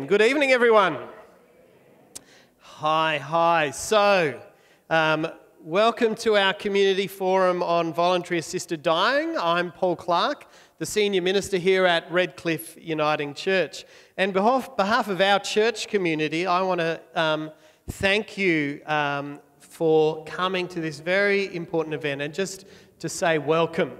Good evening, everyone. Hi. So, welcome to our community forum on voluntary assisted dying. I'm Paul Clark, the senior minister here at Redcliffe Uniting Church. And on behalf of our church community, I want to thank you for coming to this very important event and just to say welcome.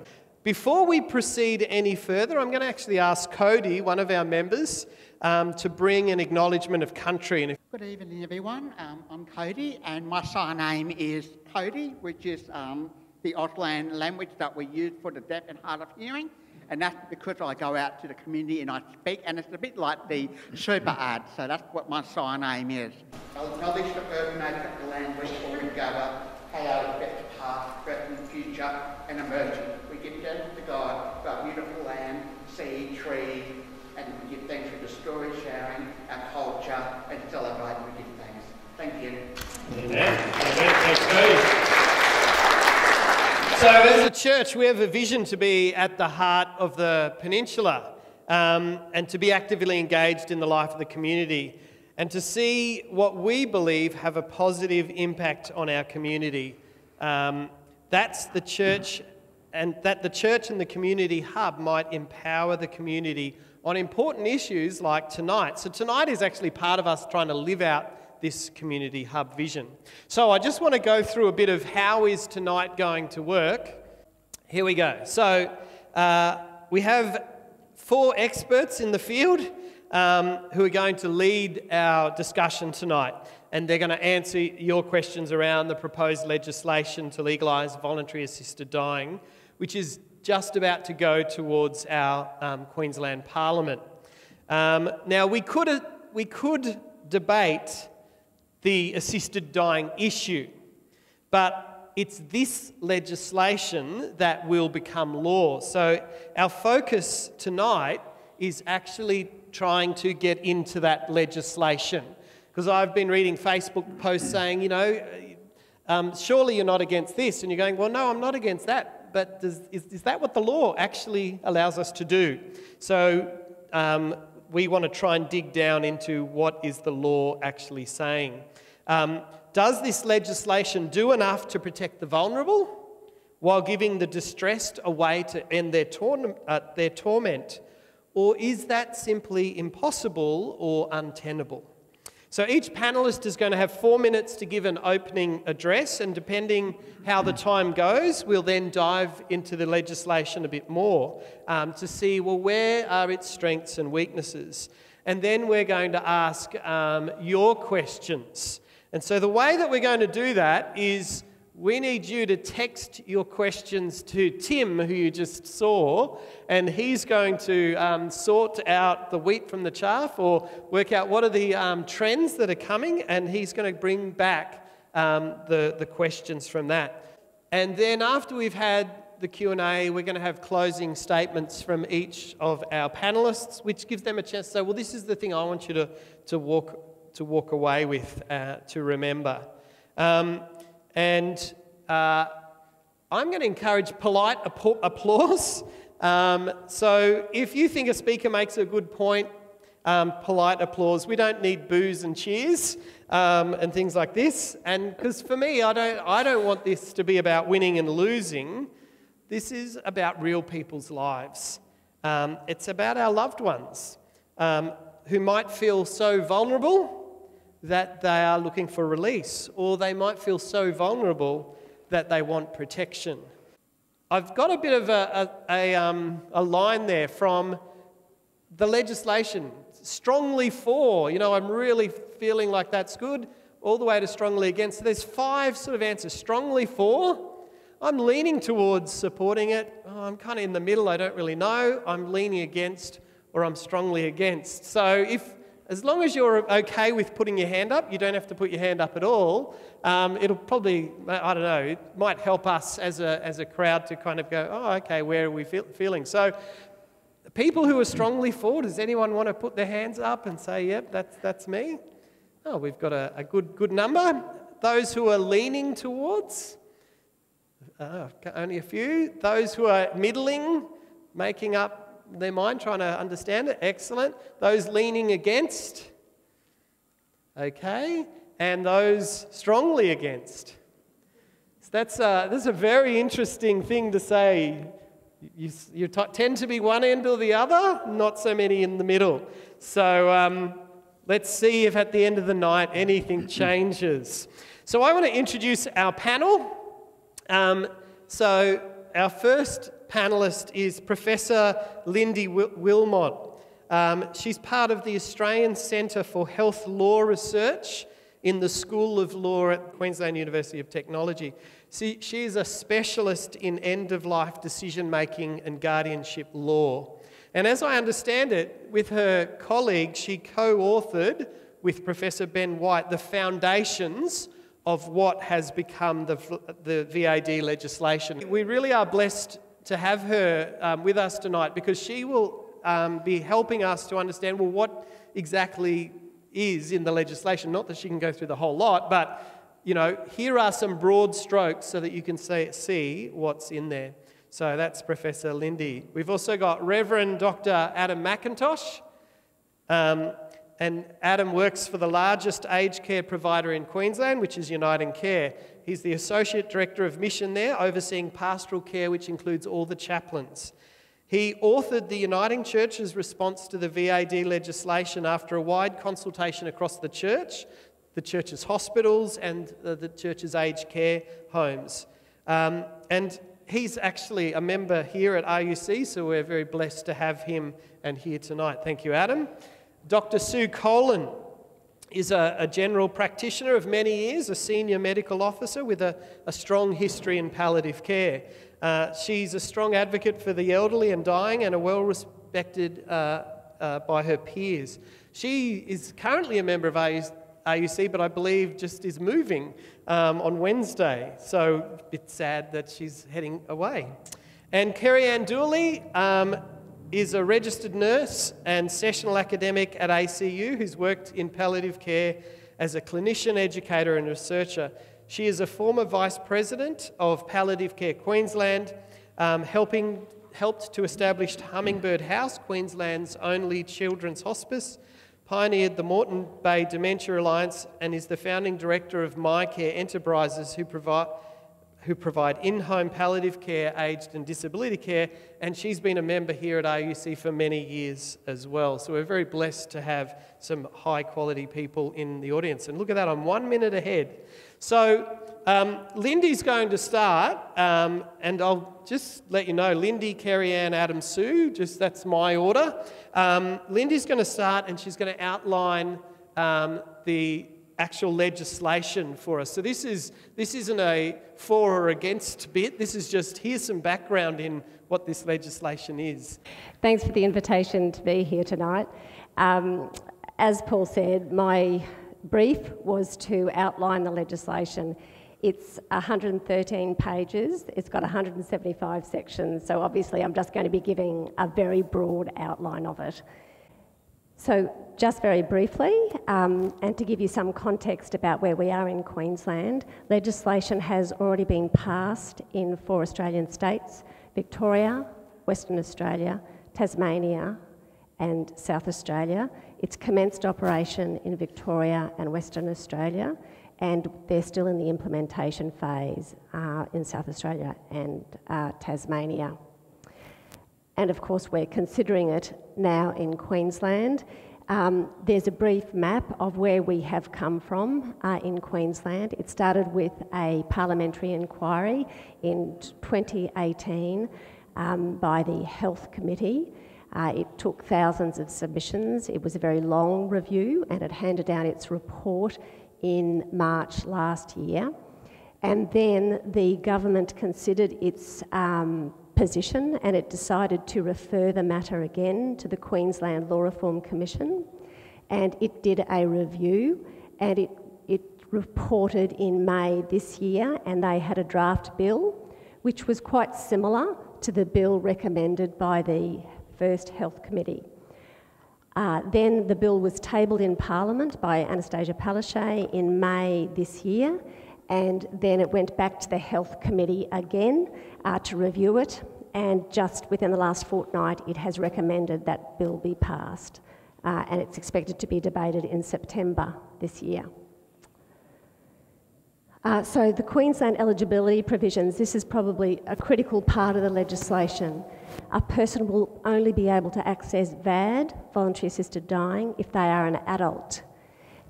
Before we proceed any further, I'm going to actually ask Cody, one of our members, to bring an acknowledgement of country. Good evening, everyone. I'm Cody, and my surname is Cody, which is the Auslan language that we use for the deaf and hard of hearing. And that's because I go out to the community and I speak, and it's a bit like the super ad, so that's what my surname is. I'll acknowledge the first nature of the land where we gather, pay our respects past, present, future, and emerging. We give thanks to God for our beautiful land, sea, trees, and we give thanks for the story sharing, our culture, and celebrating. We give thanks. Thank you. Amen. Thanks, Cody. So as a church, we have a vision to be at the heart of the peninsula and to be actively engaged in the life of the community and to see what we believe have a positive impact on our community. That's the church, and that the church and the community hub might empower the community on important issues like tonight. So tonight is actually part of us trying to live out this community hub vision. So I just want to go through a bit of how is tonight going to work. Here we go. So we have 4 experts in the field who are going to lead our discussion tonight, and they're going to answer your questions around the proposed legislation to legalise voluntary assisted dying, which is just about to go towards our Queensland Parliament. Now we could debate the assisted dying issue, but it's this legislation that will become law. So our focus tonight is actually trying to get into that legislation, because I've been reading Facebook posts saying, you know, surely you're not against this, and you're going, well, no, I'm not against that, but is that what the law actually allows us to do? So we want to try and dig down into what is the law actually saying. Does this legislation do enough to protect the vulnerable while giving the distressed a way to end their torment? Or is that simply impossible or untenable? So each panellist is going to have 4 minutes to give an opening address, and depending how the time goes, we'll then dive into the legislation a bit more to see, well, where are its strengths and weaknesses? And then we're going to ask your questions. And so the way that we're going to do that is we need you to text your questions to Tim, who you just saw, and he's going to sort out the wheat from the chaff, or work out what are the trends that are coming, and he's going to bring back the questions from that. And then after we've had the Q&A, we're going to have closing statements from each of our panellists, which gives them a chance to say, well, this is the thing I want you to walk away with, to remember. And I'm going to encourage polite applause. So if you think a speaker makes a good point, polite applause. We don't need boos and cheers and things like this. And because for me, I don't want this to be about winning and losing. This is about real people's lives. It's about our loved ones who might feel so vulnerable that they are looking for release, or they might feel so vulnerable that they want protection. I've got a bit of a line there from the legislation, strongly for, you know, I'm really feeling like that's good, all the way to strongly against. So there's 5 sort of answers. Strongly for, I'm leaning towards supporting it. Oh, I'm kind of in the middle, I don't really know. I'm leaning against, or I'm strongly against. So as long as you're okay with putting your hand up, you don't have to put your hand up at all. It'll probably, I don't know, it might help us as a crowd to kind of go, oh, okay, where are we feeling? So people who are strongly for, does anyone want to put their hands up and say, yep, that's me? Oh, we've got a good number. Those who are leaning towards, only a few. Those who are middling, making up their mind, trying to understand it? Excellent. Those leaning against? Okay. And those strongly against? So that's a very interesting thing to say. You tend to be one end or the other, not so many in the middle. So let's see if at the end of the night anything changes. So I want to introduce our panel. So our first panellist is Professor Lindy Willmott. She's part of the Australian Centre for Health Law Research in the School of Law at Queensland University of Technology. She is a specialist in end-of-life decision-making and guardianship law. And as I understand it, with her colleague, she co-authored with Professor Ben White the foundations of what has become the VAD legislation. We really are blessed to have her with us tonight, because she will be helping us to understand, well, what exactly is in the legislation. Not that she can go through the whole lot, but you know, here are some broad strokes so that you can see what's in there. So that's Professor Lindy. We've also got Rev Dr Adam McIntosh. And Adam works for the largest aged care provider in Queensland, which is Uniting Care. He's the Associate Director of Mission there, overseeing pastoral care, which includes all the chaplains. He authored the Uniting Church's response to the VAD legislation after a wide consultation across the church's hospitals and the church's aged care homes. And he's actually a member here at RUC, so we're very blessed to have him and here tonight. Thank you, Adam. Dr. Sue Colen is a general practitioner of many years, a senior medical officer with a strong history in palliative care. She's a strong advocate for the elderly and dying, and are well respected by her peers. She is currently a member of RUC, but I believe just is moving on Wednesday. So a bit sad that she's heading away. And Kerri-Anne Dooley is a registered nurse and sessional academic at ACU who's worked in palliative care as a clinician, educator and researcher. She is a former Vice President of Palliative Care Queensland, helped to establish Hummingbird House, Queensland's only children's hospice, pioneered the Moreton Bay Dementia Alliance, and is the founding director of My Care Enterprises, who provide in-home palliative care, aged and disability care, and she's been a member here at RUC for many years as well. So we're very blessed to have some high-quality people in the audience. And look at that, I'm 1 minute ahead. So Lindy's going to start, and I'll just let you know, Lindy, Kerri-Anne, Adam, Sue, that's my order. Lindy's going to start, and she's going to outline the actual legislation for us. So this isn't a for or against bit, this is just, here's some background in what this legislation is. Thanks for the invitation to be here tonight. As Paul said, my brief was to outline the legislation. It's 113 pages, it's got 175 sections, so obviously I'm just going to be giving a very broad outline of it. So just very briefly, and to give you some context about where we are in Queensland, legislation has already been passed in 4 Australian states: Victoria, Western Australia, Tasmania and South Australia. It's commenced operation in Victoria and Western Australia, and they're still in the implementation phase in South Australia and Tasmania. And of course, we're considering it now in Queensland. There's a brief map of where we have come from in Queensland. It started with a parliamentary inquiry in 2018 by the Health Committee. It took thousands of submissions. It was a very long review, and it handed down its report in March last year. And then the government considered its position, and it decided to refer the matter again to the Queensland Law Reform Commission, and it did a review, and it reported in May this year, and they had a draft bill which was quite similar to the bill recommended by the first Health Committee. Then the bill was tabled in Parliament by Anastasia Palaszczuk in May this year, and then it went back to the Health Committee again to review it, and just within the last fortnight it has recommended that bill be passed, and it's expected to be debated in September this year. So the Queensland eligibility provisions, this is probably a critical part of the legislation. A person will only be able to access VAD, Voluntary Assisted Dying, if they are an adult.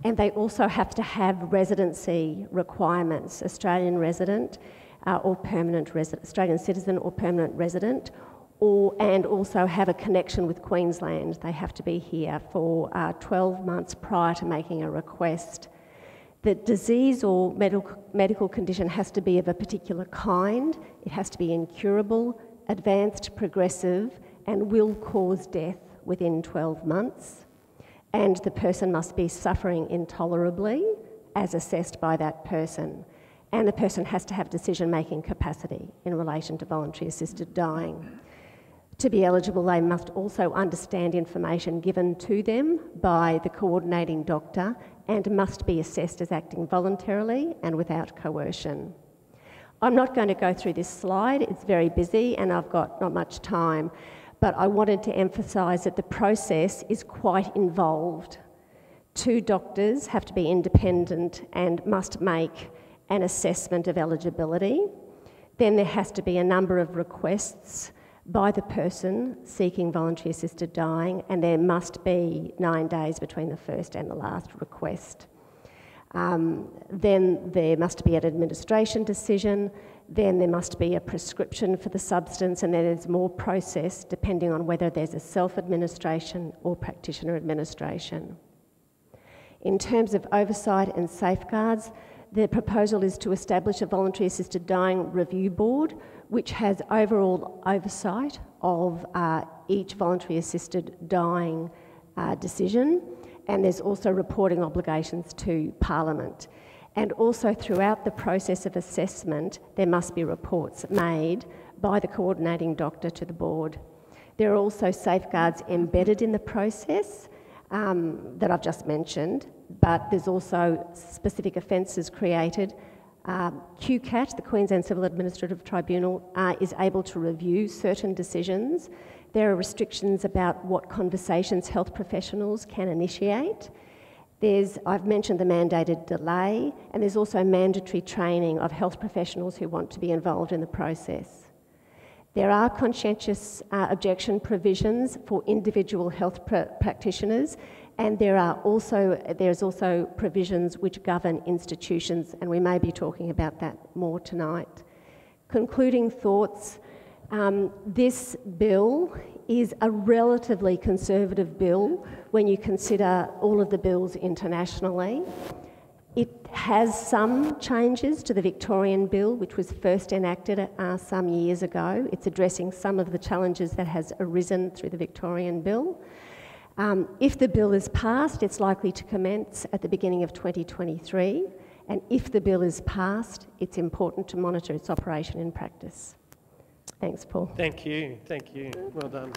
And they also have to have residency requirements, Australian resident or permanent resident, Australian citizen or permanent resident, and also have a connection with Queensland. They have to be here for 12 months prior to making a request. The disease or medical condition has to be of a particular kind. It has to be incurable, advanced, progressive, and will cause death within 12 months. And the person must be suffering intolerably as assessed by that person. And the person has to have decision-making capacity in relation to voluntary assisted dying. To be eligible, they must also understand information given to them by the coordinating doctor and must be assessed as acting voluntarily and without coercion. I'm not going to go through this slide, it's very busy and I've got not much time, but I wanted to emphasise that the process is quite involved. 2 doctors have to be independent and must make an assessment of eligibility. Then there has to be a number of requests by the person seeking voluntary assisted dying, and there must be 9 days between the first and the last request. Then there must be an administration decision, then there must be a prescription for the substance, and then there's more process depending on whether there's a self-administration or practitioner administration. In terms of oversight and safeguards, the proposal is to establish a voluntary assisted dying review board which has overall oversight of each voluntary assisted dying decision, and there's also reporting obligations to Parliament. And also throughout the process of assessment, there must be reports made by the coordinating doctor to the board. There are also safeguards embedded in the process that I've just mentioned, but there's also specific offences created. QCAT, the Queensland Civil Administrative Tribunal, is able to review certain decisions. There are restrictions about what conversations health professionals can initiate. I've mentioned the mandated delay, and there's also mandatory training of health professionals who want to be involved in the process. There are conscientious objection provisions for individual health practitioners, and there's also provisions which govern institutions, and we may be talking about that more tonight. Concluding thoughts, this bill is a relatively conservative bill when you consider all of the bills internationally. It has some changes to the Victorian bill, which was first enacted some years ago. It's addressing some of the challenges that has arisen through the Victorian bill. If the bill is passed, it's likely to commence at the beginning of 2023, and if the bill is passed, it's important to monitor its operation in practice. Thanks, Paul. Thank you, well done.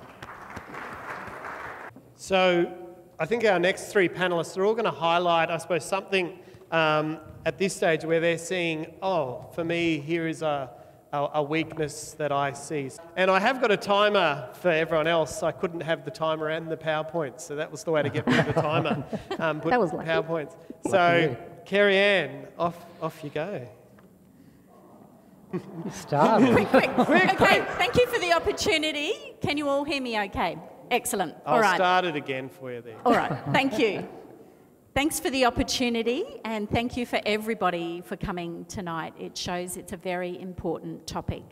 So I think our next 3 panellists are all going to highlight, I suppose, something at this stage where they're seeing, oh, for me, here is a weakness that I see. And I have got a timer for everyone else. I couldn't have the timer and the PowerPoint, so that was the way to get rid of the timer. That was lucky. PowerPoints. So, Kerri-Anne, off you go. Start. Quick. Okay, thank you for the opportunity. Can you all hear me okay? Excellent. All right. I'll start it again for you there. All right, thank you. Thanks for the opportunity, and thank you for everybody for coming tonight. It shows it's a very important topic.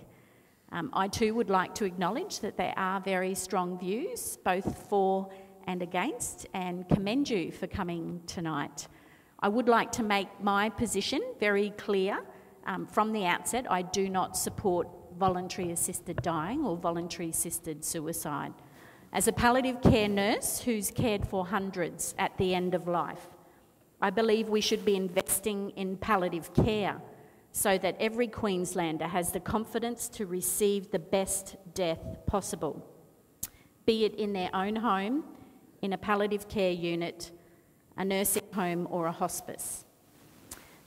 I too would like to acknowledge that there are very strong views, both for and against, and commend you for coming tonight. I would like to make my position very clear. From the outset, I do not support voluntary assisted dying or voluntary assisted suicide. As a palliative care nurse who's cared for hundreds at the end of life, I believe we should be investing in palliative care so that every Queenslander has the confidence to receive the best death possible, be it in their own home, in a palliative care unit, a nursing home or a hospice.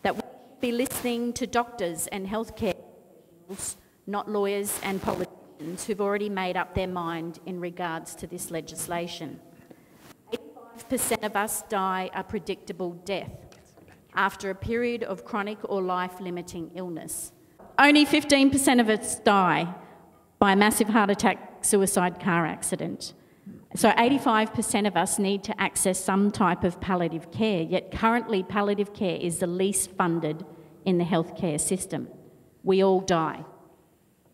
That we should be listening to doctors and healthcare professionals, not lawyers and politicians. who've already made up their mind in regards to this legislation. 85% of us die a predictable death after a period of chronic or life-limiting illness. Only 15% of us die by a massive heart attack, suicide, car accident. So 85% of us need to access some type of palliative care, yet currently palliative care is the least funded in the healthcare system. We all die.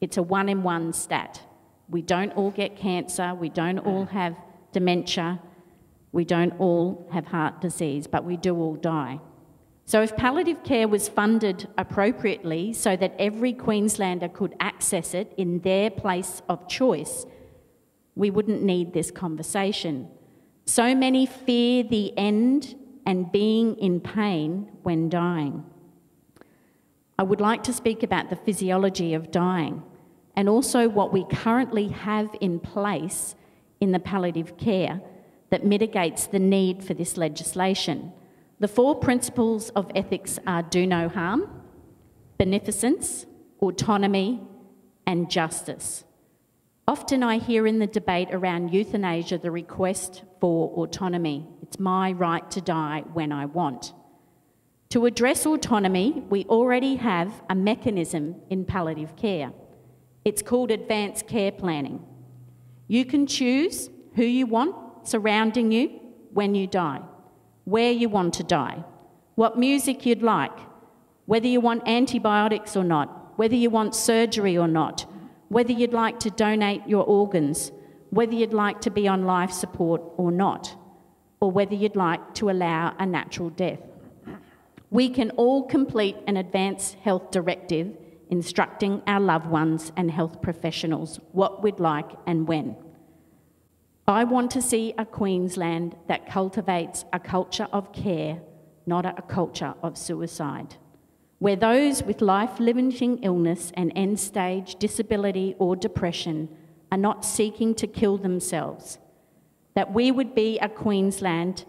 It's a 1-in-1 stat. We don't all get cancer, we don't all have dementia, we don't all have heart disease, but we do all die. So if palliative care was funded appropriately so that every Queenslander could access it in their place of choice, we wouldn't need this conversation. So many fear the end and being in pain when dying. I would like to speak about the physiology of dying and also what we currently have in place in the palliative care that mitigates the need for this legislation. The 4 principles of ethics are do no harm, beneficence, autonomy, and justice. Often I hear in the debate around euthanasia the request for autonomy. It's my right to die when I want. To address autonomy, we already have a mechanism in palliative care. It's called advanced care planning. You can choose who you want surrounding you when you die, where you want to die, what music you'd like, whether you want antibiotics or not, whether you want surgery or not, whether you'd like to donate your organs, whether you'd like to be on life support or not, or whether you'd like to allow a natural death. We can all complete an advanced health directive instructing our loved ones and health professionals what we'd like and when. I want to see a Queensland that cultivates a culture of care, not a culture of suicide, where those with life-limiting illness and end-stage disability or depression are not seeking to kill themselves, that we would be a Queensland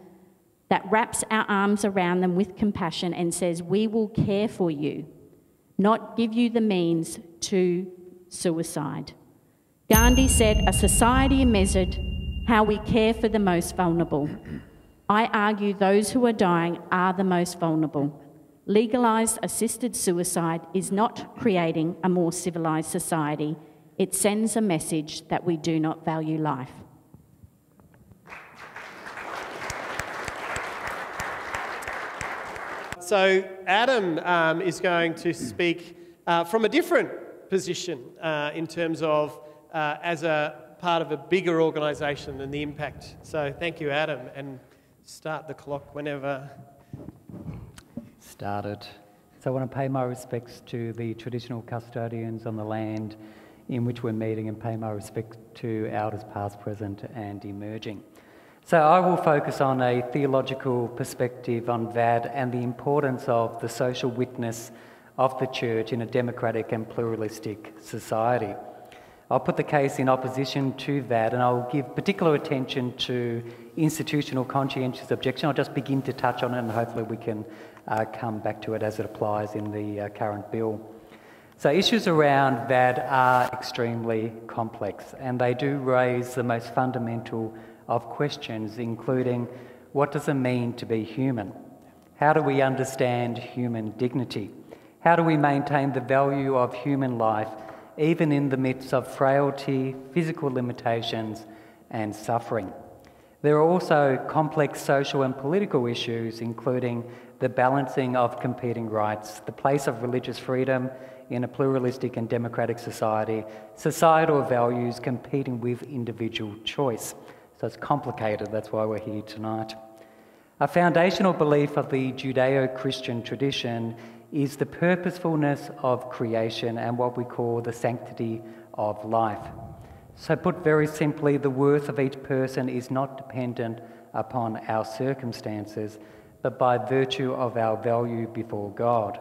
that wraps our arms around them with compassion and says, we will care for you, not give you the means to suicide. Gandhi said, a society measured how we care for the most vulnerable. I argue those who are dying are the most vulnerable. Legalised assisted suicide is not creating a more civilised society. It sends a message that we do not value life. So Adam is going to speak from a different position in terms of as a part of a bigger organisation and the impact. So thank you, Adam, and start the clock whenever. Started. So I want to pay my respects to the traditional custodians on the land in which we're meeting and pay my respect to elders past, present and emerging. So I will focus on a theological perspective on VAD and the importance of the social witness of the Church in a democratic and pluralistic society. I'll put the case in opposition to that, and I'll give particular attention to institutional conscientious objection. I'll just begin to touch on it, and hopefully we can come back to it as it applies in the current bill. So issues around VAD are extremely complex, and they do raise the most fundamental of questions, including what does it mean to be human? How do we understand human dignity? How do we maintain the value of human life even in the midst of frailty, physical limitations and suffering? There are also complex social and political issues, including the balancing of competing rights, the place of religious freedom in a pluralistic and democratic society, societal values competing with individual choice. So it's complicated, that's why we're here tonight. A foundational belief of the Judeo-Christian tradition is the purposefulness of creation and what we call the sanctity of life. So put very simply, the worth of each person is not dependent upon our circumstances, but by virtue of our value before God.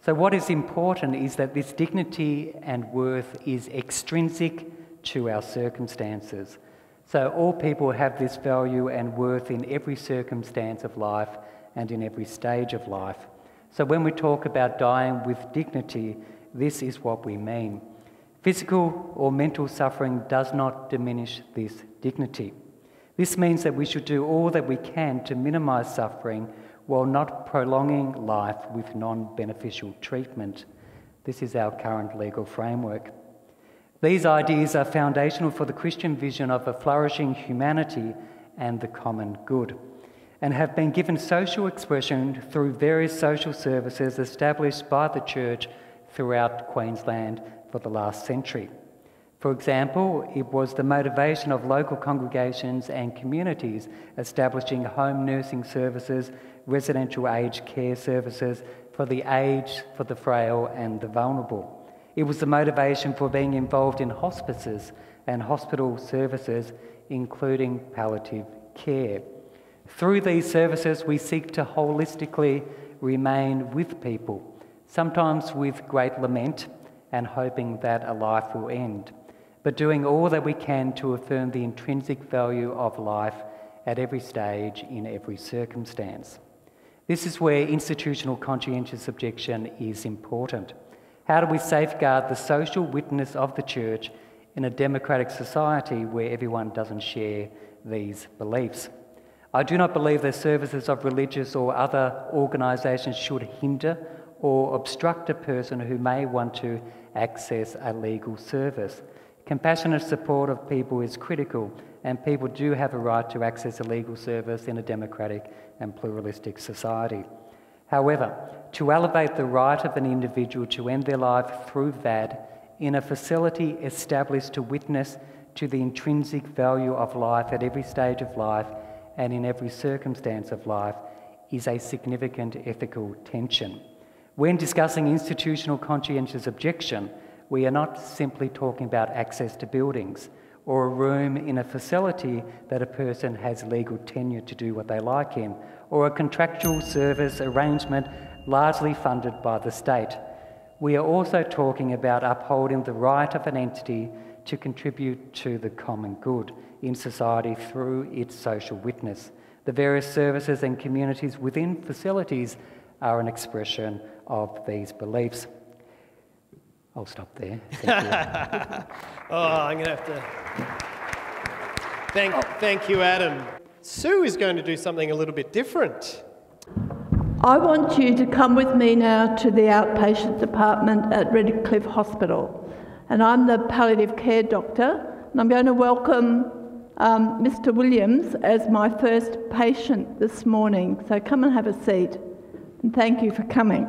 So what is important is that this dignity and worth is extrinsic to our circumstances. So all people have this value and worth in every circumstance of life and in every stage of life. So when we talk about dying with dignity, this is what we mean. Physical or mental suffering does not diminish this dignity. This means that we should do all that we can to minimise suffering while not prolonging life with non-beneficial treatment. This is our current legal framework. These ideas are foundational for the Christian vision of a flourishing humanity and the common good, and have been given social expression through various social services established by the Church throughout Queensland for the last century. For example, it was the motivation of local congregations and communities establishing home nursing services, residential aged care services for the aged, for the frail and the vulnerable. It was the motivation for being involved in hospices and hospital services, including palliative care. Through these services, we seek to holistically remain with people, sometimes with great lament and hoping that a life will end, but doing all that we can to affirm the intrinsic value of life at every stage, in every circumstance. This is where institutional conscientious objection is important. How do we safeguard the social witness of the Church in a democratic society where everyone doesn't share these beliefs? I do not believe that services of religious or other organisations should hinder or obstruct a person who may want to access a legal service. Compassionate support of people is critical, and people do have a right to access a legal service in a democratic and pluralistic society. However, to elevate the right of an individual to end their life through VAD in a facility established to witness to the intrinsic value of life at every stage of life and in every circumstance of life is a significant ethical tension. When discussing institutional conscientious objection, we are not simply talking about access to buildings or a room in a facility that a person has legal tenure to do what they like in, or a contractual service arrangement largely funded by the state. We are also talking about upholding the right of an entity to contribute to the common good in society through its social witness. The various services and communities within facilities are an expression of these beliefs. I'll stop there. Thank you. I'm going to have to... Thank you, Adam. Sue is going to do something a little bit different. I want you to come with me now to the outpatient department at Redcliffe Hospital. And I'm the palliative care doctor, and I'm going to welcome Mr. Williams as my first patient this morning. So come and have a seat, and thank you for coming.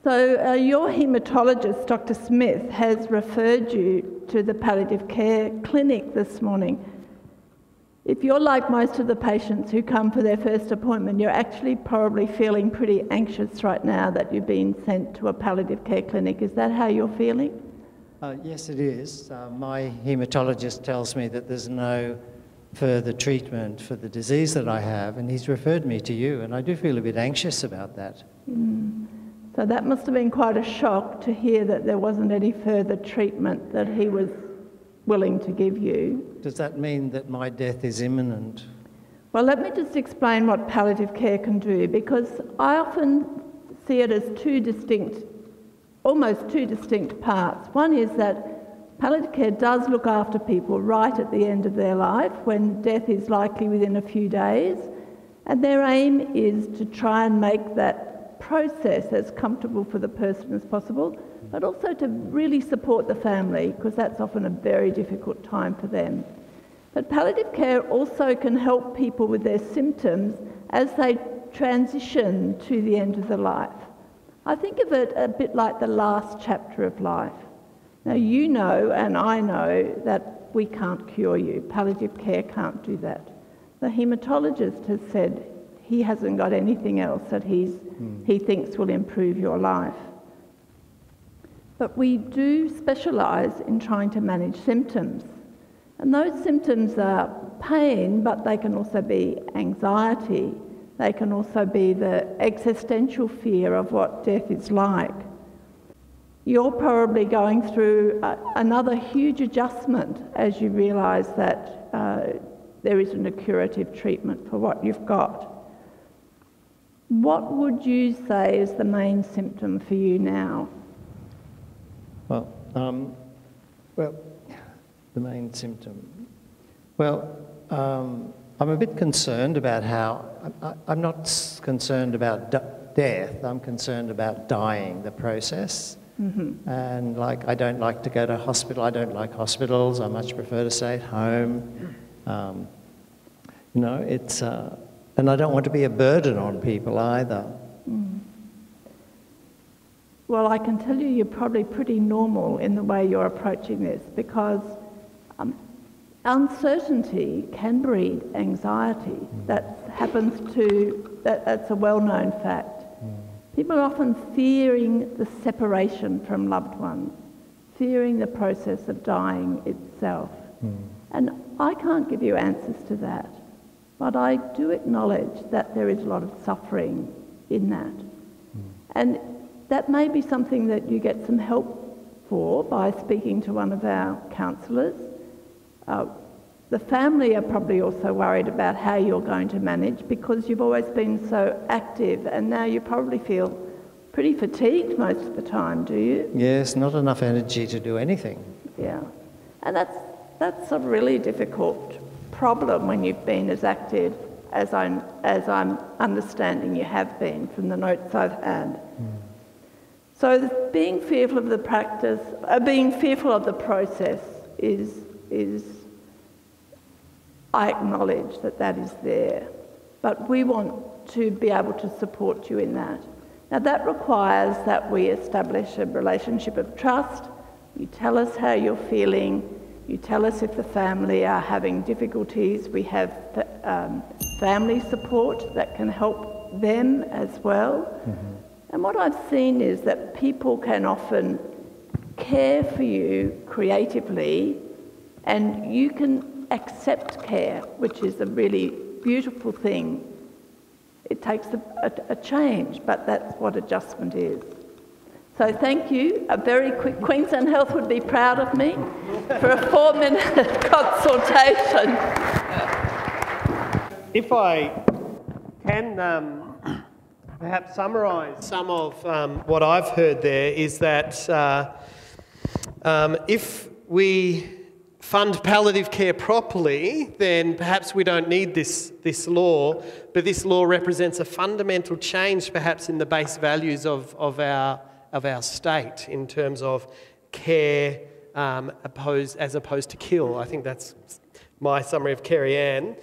So your haematologist, Dr. Smith, has referred you to the palliative care clinic this morning. If you're like most of the patients who come for their first appointment, you're actually probably feeling pretty anxious right now that you've been sent to a palliative care clinic. Is that how you're feeling? Yes, it is. My haematologist tells me that there's no further treatment for the disease that I have, and he's referred me to you, and I do feel a bit anxious about that. So that must have been quite a shock to hear that there wasn't any further treatment that he was willing to give you. Does that mean that my death is imminent? Well, let me just explain what palliative care can do, because I often see it as almost two distinct parts. One is that palliative care does look after people right at the end of their life, when death is likely within a few days, and their aim is to try and make that process as comfortable for the person as possible, but also to really support the family, because that's often a very difficult time for them. But palliative care also can help people with their symptoms as they transition to the end of their life. I think of it a bit like the last chapter of life. Now, you know and I know that we can't cure you. Palliative care can't do that. The haematologist has said he hasn't got anything else that he thinks will improve your life. But we do specialise in trying to manage symptoms. And those symptoms are pain, but they can also be anxiety. They can also be the existential fear of what death is like. You're probably going through another huge adjustment as you realise that there isn't a curative treatment for what you've got. What would you say is the main symptom for you now? Well, well, the main symptom. Well, I'm a bit concerned about how, I'm not concerned about death, I'm concerned about dying, the process. Mm-hmm. And like, I don't like to go to hospital, I don't like hospitals, I much prefer to stay at home. You know, it's, and I don't want to be a burden on people either. Mm. Well, I can tell you you're probably pretty normal in the way you're approaching this, because uncertainty can breed anxiety. That happens to, that's a well-known fact. People are often fearing the separation from loved ones, fearing the process of dying itself. And I can't give you answers to that, but I do acknowledge that there is a lot of suffering in that. And that may be something that you get some help for by speaking to one of our counsellors. The family are probably also worried about how you're going to manage, because you've always been so active, and now you probably feel pretty fatigued most of the time, do you? Yes, not enough energy to do anything. Yeah, and that's a really difficult problem when you've been as active as I'm understanding you have been from the notes I've had. So being fearful of the practice, being fearful of the process is I acknowledge that that is there, but we want to be able to support you in that. Now that requires that we establish a relationship of trust. You tell us how you're feeling, you tell us if the family are having difficulties. We have family support that can help them as well. Mm-hmm. And what I've seen is that people can often care for you creatively, and you can accept care, which is a really beautiful thing. It takes a change, but that's what adjustment is. So thank you. A very quick, Queensland Health would be proud of me for a 4-minute consultation. If I can perhaps summarise some of what I've heard there, is that if we fund palliative care properly, then perhaps we don't need this law, but this law represents a fundamental change perhaps in the base values of our state in terms of care as opposed to kill. I think that's my summary of Kerri-Anne.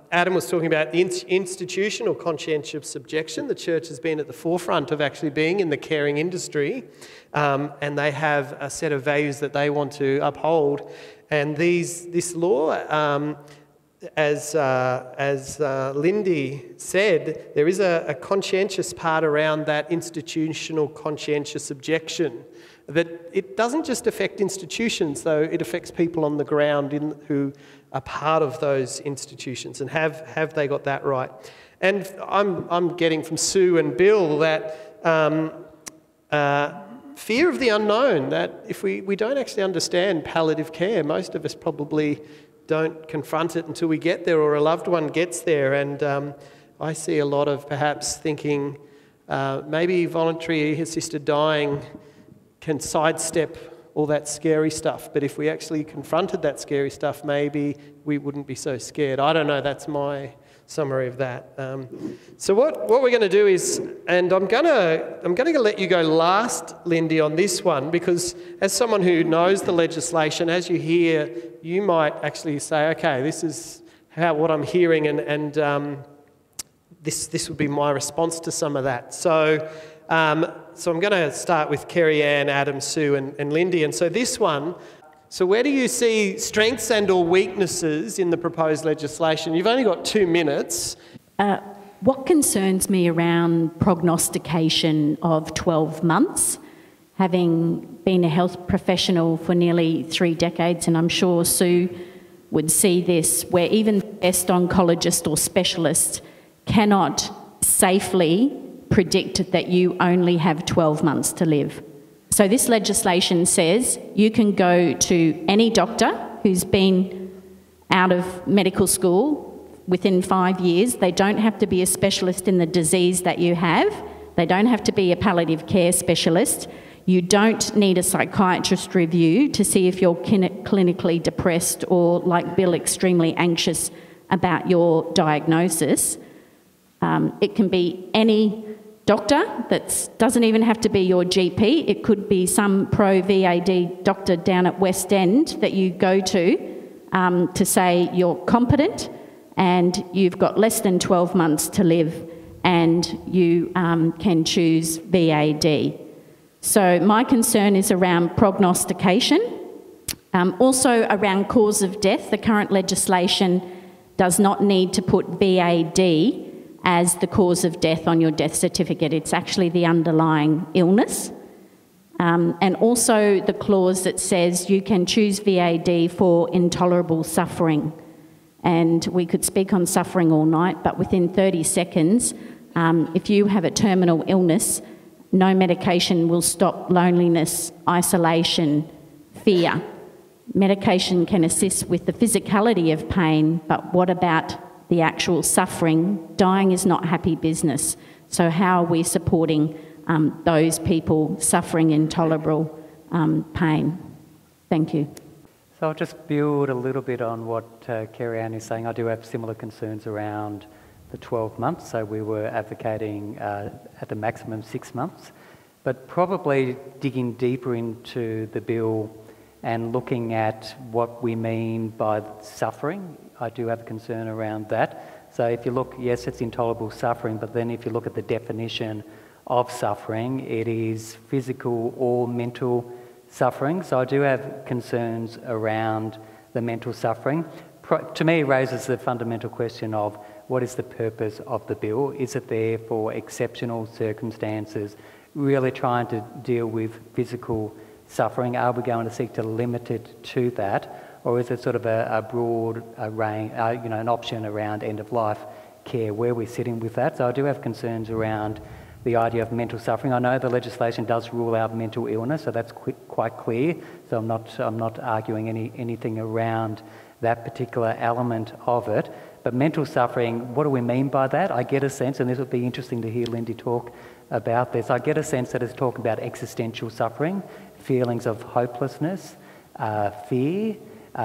Adam was talking about the institutional conscientious objection. The church has been at the forefront of actually being in the caring industry, and they have a set of values that they want to uphold. And this law, as Lindy said, there is a conscientious part around that institutional conscientious objection. That it doesn't just affect institutions, though, it affects people on the ground who are part of those institutions, and have they got that right? And I'm getting from Sue and Bill that fear of the unknown, that if we don't actually understand palliative care, most of us probably don't confront it until we get there or a loved one gets there. And I see a lot of perhaps thinking maybe voluntary assisted dying can sidestep all that scary stuff, but if we actually confronted that scary stuff, maybe we wouldn't be so scared. I don't know, that's my summary of that. So what we're going to do is, and I'm going to let you go last, Lindy, on this one, because as someone who knows the legislation, as you hear, you might actually say, okay, this is what I'm hearing, and this would be my response to some of that. So I'm going to start with Kerri-Anne, Adam, Sue and Lindy. And so this one, so where do you see strengths and or weaknesses in the proposed legislation? You've only got 2 minutes. What concerns me around prognostication of 12 months, having been a health professional for nearly 3 decades, and I'm sure Sue would see this, where even the best oncologist or specialist cannot safely predict that you only have 12 months to live. So this legislation says you can go to any doctor who's been out of medical school within 5 years. They don't have to be a specialist in the disease that you have. They don't have to be a palliative care specialist. You don't need a psychiatrist review to see if you're clinically depressed or, like Bill, extremely anxious about your diagnosis. It can be any doctor, that doesn't even have to be your GP. It could be some pro-VAD doctor down at West End that you go to say you're competent and you've got less than 12 months to live and you can choose VAD. So my concern is around prognostication, also around cause of death. The current legislation does not need to put VAD as the cause of death on your death certificate. It's actually the underlying illness. And also the clause that says you can choose VAD for intolerable suffering. And we could speak on suffering all night, but within 30 seconds, if you have a terminal illness, no medication will stop loneliness, isolation, fear. Medication can assist with the physicality of pain, but what about the actual suffering? Dying is not happy business. So how are we supporting those people suffering intolerable pain? Thank you. So I'll just build a little bit on what Kerri-Anne is saying. I do have similar concerns around the 12 months, so we were advocating at the maximum 6 months, but probably digging deeper into the bill and looking at what we mean by suffering. I do have a concern around that. So if you look, yes, it's intolerable suffering, but then if you look at the definition of suffering, it is physical or mental suffering. So I do have concerns around the mental suffering. To me, it raises the fundamental question of what is the purpose of the bill? Is it there for exceptional circumstances, really trying to deal with physical suffering? Are we going to seek to limit it to that? Or is it sort of a broad range, an option around end-of-life care? Where we're sitting with that? So I do have concerns around the idea of mental suffering. I know the legislation does rule out mental illness, so that's quite clear. So I'm not arguing anything around that particular element of it. But mental suffering, what do we mean by that? I get a sense, and this would be interesting to hear Lindy talk about this, I get a sense that it's talking about existential suffering, feelings of hopelessness, fear,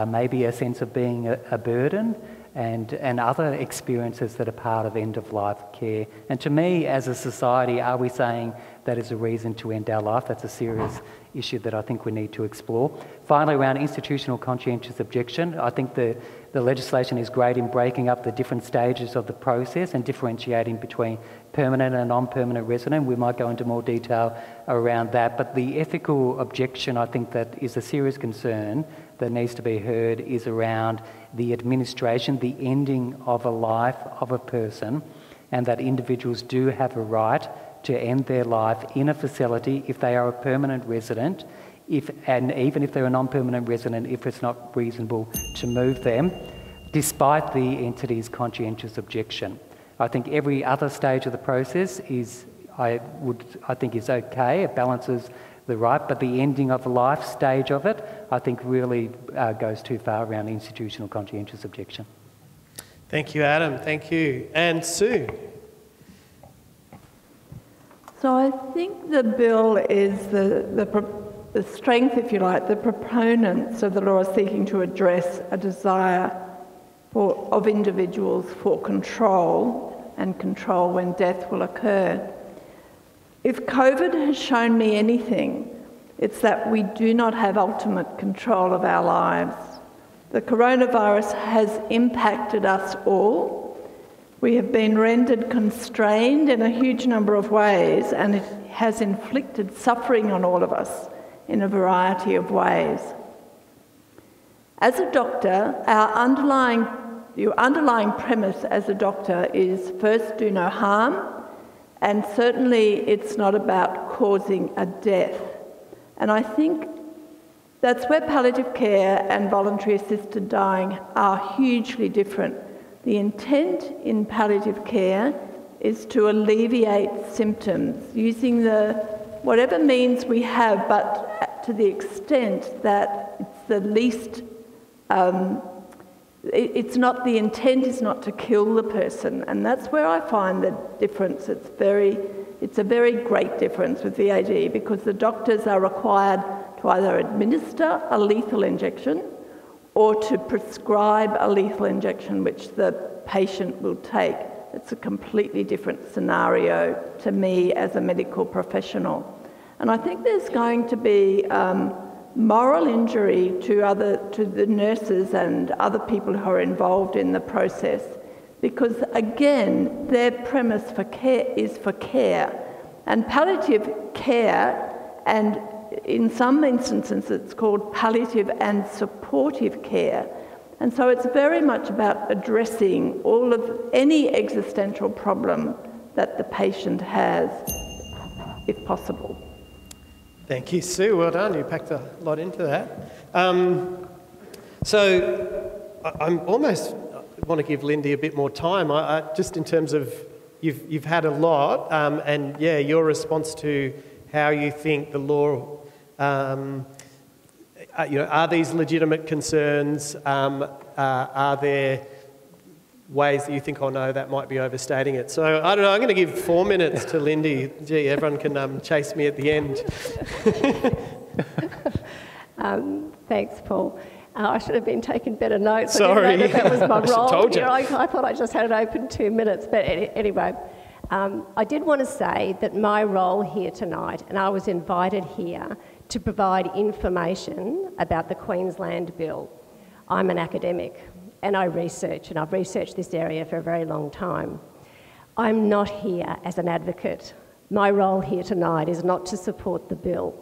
maybe a sense of being a burden, and other experiences that are part of end-of-life care. And to me, as a society, are we saying that is a reason to end our life? That's a serious issue that I think we need to explore. Finally, around institutional conscientious objection, I think the legislation is great in breaking up the different stages of the process and differentiating between permanent and non-permanent resident. We might go into more detail around that, but the ethical objection, I think, that is a serious concern that needs to be heard is around the administration, the ending of a life of a person, and that individuals do have a right to end their life in a facility if they are a permanent resident, and even if they're a non-permanent resident, if it's not reasonable to move them, despite the entity's conscientious objection. I think every other stage of the process is okay, it balances the right, but the ending of the life stage of it, I think really goes too far around institutional conscientious objection. Thank you, Adam. Thank you. And Sue? So I think the bill is the strength, if you like, the proponents of the law are seeking to address a desire of individuals for control when death will occur. If COVID has shown me anything, it's that we do not have ultimate control of our lives. The coronavirus has impacted us all. We have been rendered constrained in a huge number of ways, and it has inflicted suffering on all of us in a variety of ways. As a doctor, your underlying premise as a doctor is first, do no harm, and certainly it's not about causing a death. And I think that's where palliative care and voluntary assisted dying are hugely different. The intent in palliative care is to alleviate symptoms using whatever means we have, but to the extent that it's the least, the intent is not to kill the person, and that's where I find the difference. It's very It's a very great difference with VAD because the doctors are required to either administer a lethal injection or to prescribe a lethal injection which the patient will take. It's a completely different scenario to me as a medical professional. And I think there's going to be moral injury to the nurses and other people who are involved in the process, because again, their premise for care is for care. And palliative care, and in some instances it's called palliative and supportive care. And so it's very much about addressing any existential problem that the patient has, if possible. Thank you, Sue. Well done. You packed a lot into that. So I'm almost want to give Lindy a bit more time. Just in terms of you've had a lot, and yeah, your response to how you think the law, are these legitimate concerns? Are there ways that you think, oh no, that might be overstating it? So I don't know. I'm going to give 4 minutes to Lindy. Gee, everyone can chase me at the end. Thanks, Paul. I should have been taking better notes. Sorry. I didn't know that was my role. Told you. I thought I just had it open 2 minutes. But anyway, I did want to say that my role here tonight, and I was invited here to provide information about the Queensland Bill. I'm an academic and I research, and I've researched this area for a very long time. I'm not here as an advocate. My role here tonight is not to support the bill.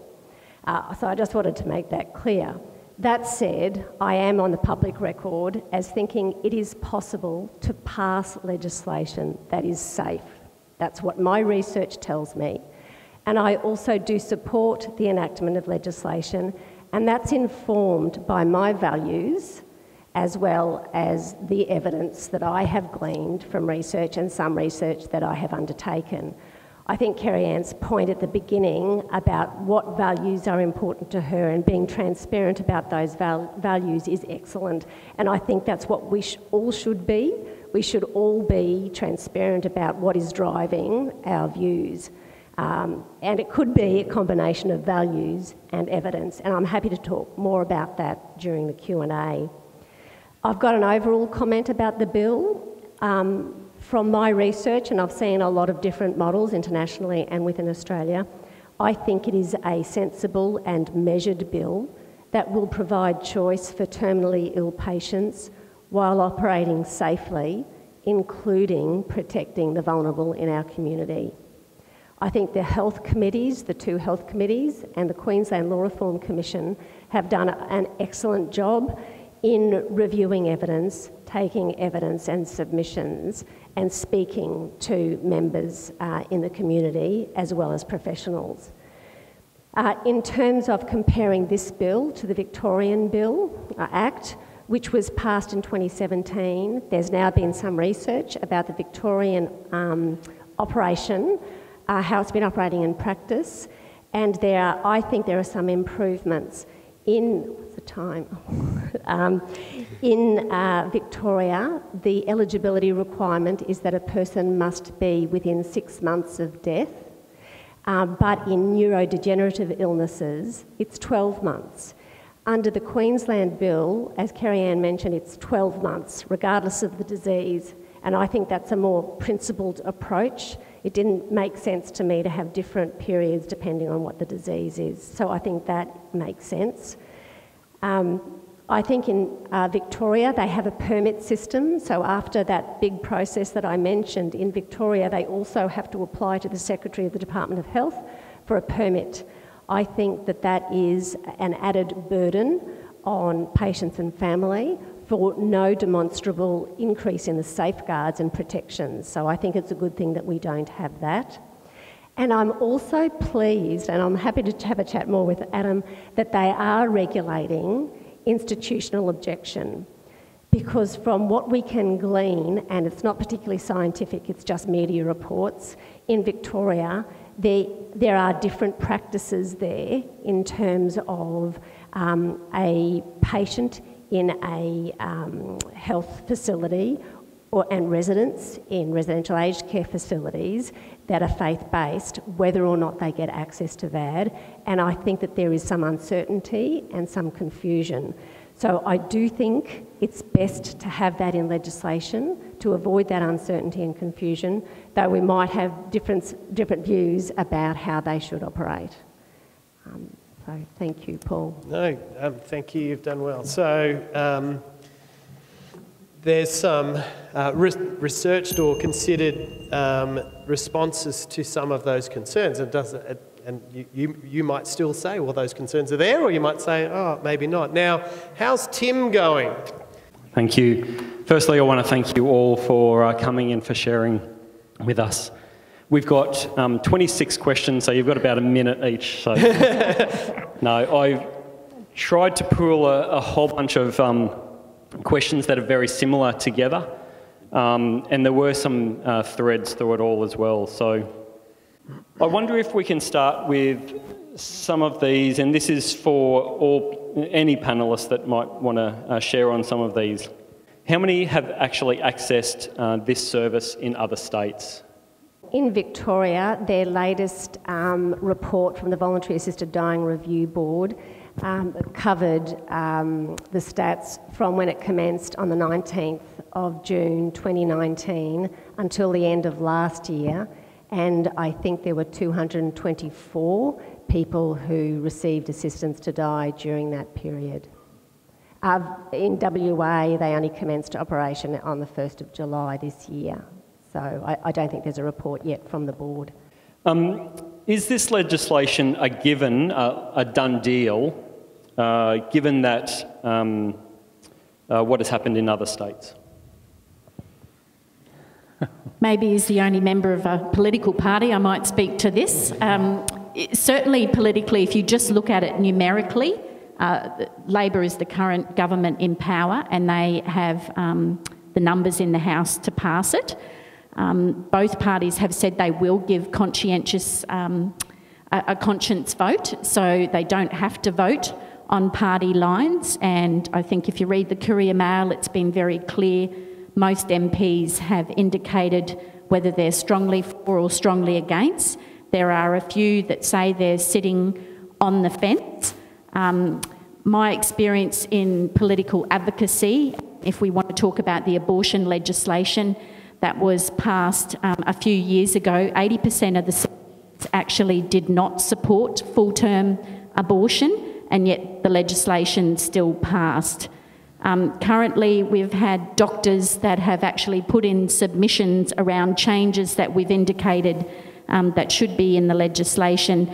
So I just wanted to make that clear. That said, I am on the public record as thinking it is possible to pass legislation that is safe. That's what my research tells me. And I also do support the enactment of legislation, and that's informed by my values as well as the evidence that I have gleaned from research and some research that I have undertaken. I think Kerri-Anne's point at the beginning about what values are important to her and being transparent about those values is excellent, and I think that's what we all should be. We should all be transparent about what is driving our views. And it could be a combination of values and evidence, and I'm happy to talk more about that during the Q&A. I've got an overall comment about the bill. From my research, and I've seen a lot of different models internationally and within Australia, I think it is a sensible and measured bill that will provide choice for terminally ill patients while operating safely, including protecting the vulnerable in our community. I think the health committees, the two health committees and the Queensland Law Reform Commission have done an excellent job in reviewing evidence, taking evidence and submissions and speaking to members in the community as well as professionals. In terms of comparing this bill to the Victorian Bill Act, which was passed in 2017, there's now been some research about the Victorian operation, how it's been operating in practice, and I think there are some improvements in Victoria. The eligibility requirement is that a person must be within 6 months of death, but in neurodegenerative illnesses, it's 12 months. Under the Queensland Bill, as Kerri-Anne mentioned, it's 12 months, regardless of the disease, and I think that's a more principled approach. It didn't make sense to me to have different periods depending on what the disease is, so I think that makes sense. I think in Victoria they have a permit system, so after that big process that I mentioned in Victoria, they also have to apply to the Secretary of the Department of Health for a permit. I think that that is an added burden on patients and family for no demonstrable increase in the safeguards and protections, so I think it's a good thing that we don't have that. And I'm also pleased, and I'm happy to have a chat more with Adam, that they are regulating institutional objection, because from what we can glean, and it's not particularly scientific, it's just media reports, in Victoria there are different practices there in terms of a patient in a health facility and residents in residential aged care facilities that are faith-based, whether or not they get access to VAD. And I think that there is some uncertainty and some confusion. So I do think it's best to have that in legislation to avoid that uncertainty and confusion, though we might have different views about how they should operate. So thank you, Paul. No, thank you, you've done well. So there's some researched or considered responses to some of those concerns. And you might still say, well, those concerns are there, or you might say, oh, maybe not. Now, how's Tim going? Thank you. Firstly, I want to thank you all for coming and for sharing with us. We've got 26 questions, so you've got about a minute each. So no, I tried to pool a whole bunch of questions that are very similar together, and there were some threads through it all as well. So I wonder if we can start with some of these, and this is for any panellists that might want to share on some of these. How many have actually accessed this service in other states? In Victoria, their latest report from the Voluntary Assisted Dying Review Board covered the stats from when it commenced on the 19th of June 2019 until the end of last year. And I think there were 224 people who received assistance to die during that period. In WA, they only commenced operation on the 1st of July this year. So I don't think there's a report yet from the board. Is this legislation a given, a done deal, given that what has happened in other states? Maybe as the only member of a political party, I might speak to this. Certainly politically, if you just look at it numerically, Labor is the current government in power and they have the numbers in the House to pass it. Both parties have said they will give Conscientious a conscience vote, so they don't have to vote on party lines. And I think if you read the Courier Mail, it's been very clear. Most MPs have indicated whether they're strongly for or strongly against. There are a few that say they're sitting on the fence. My experience in political advocacy, if we want to talk about the abortion legislation that was passed a few years ago, 80% of the states actually did not support full-term abortion, and yet the legislation still passed. Currently, we've had doctors that have actually put in submissions around changes that we've indicated that should be in the legislation.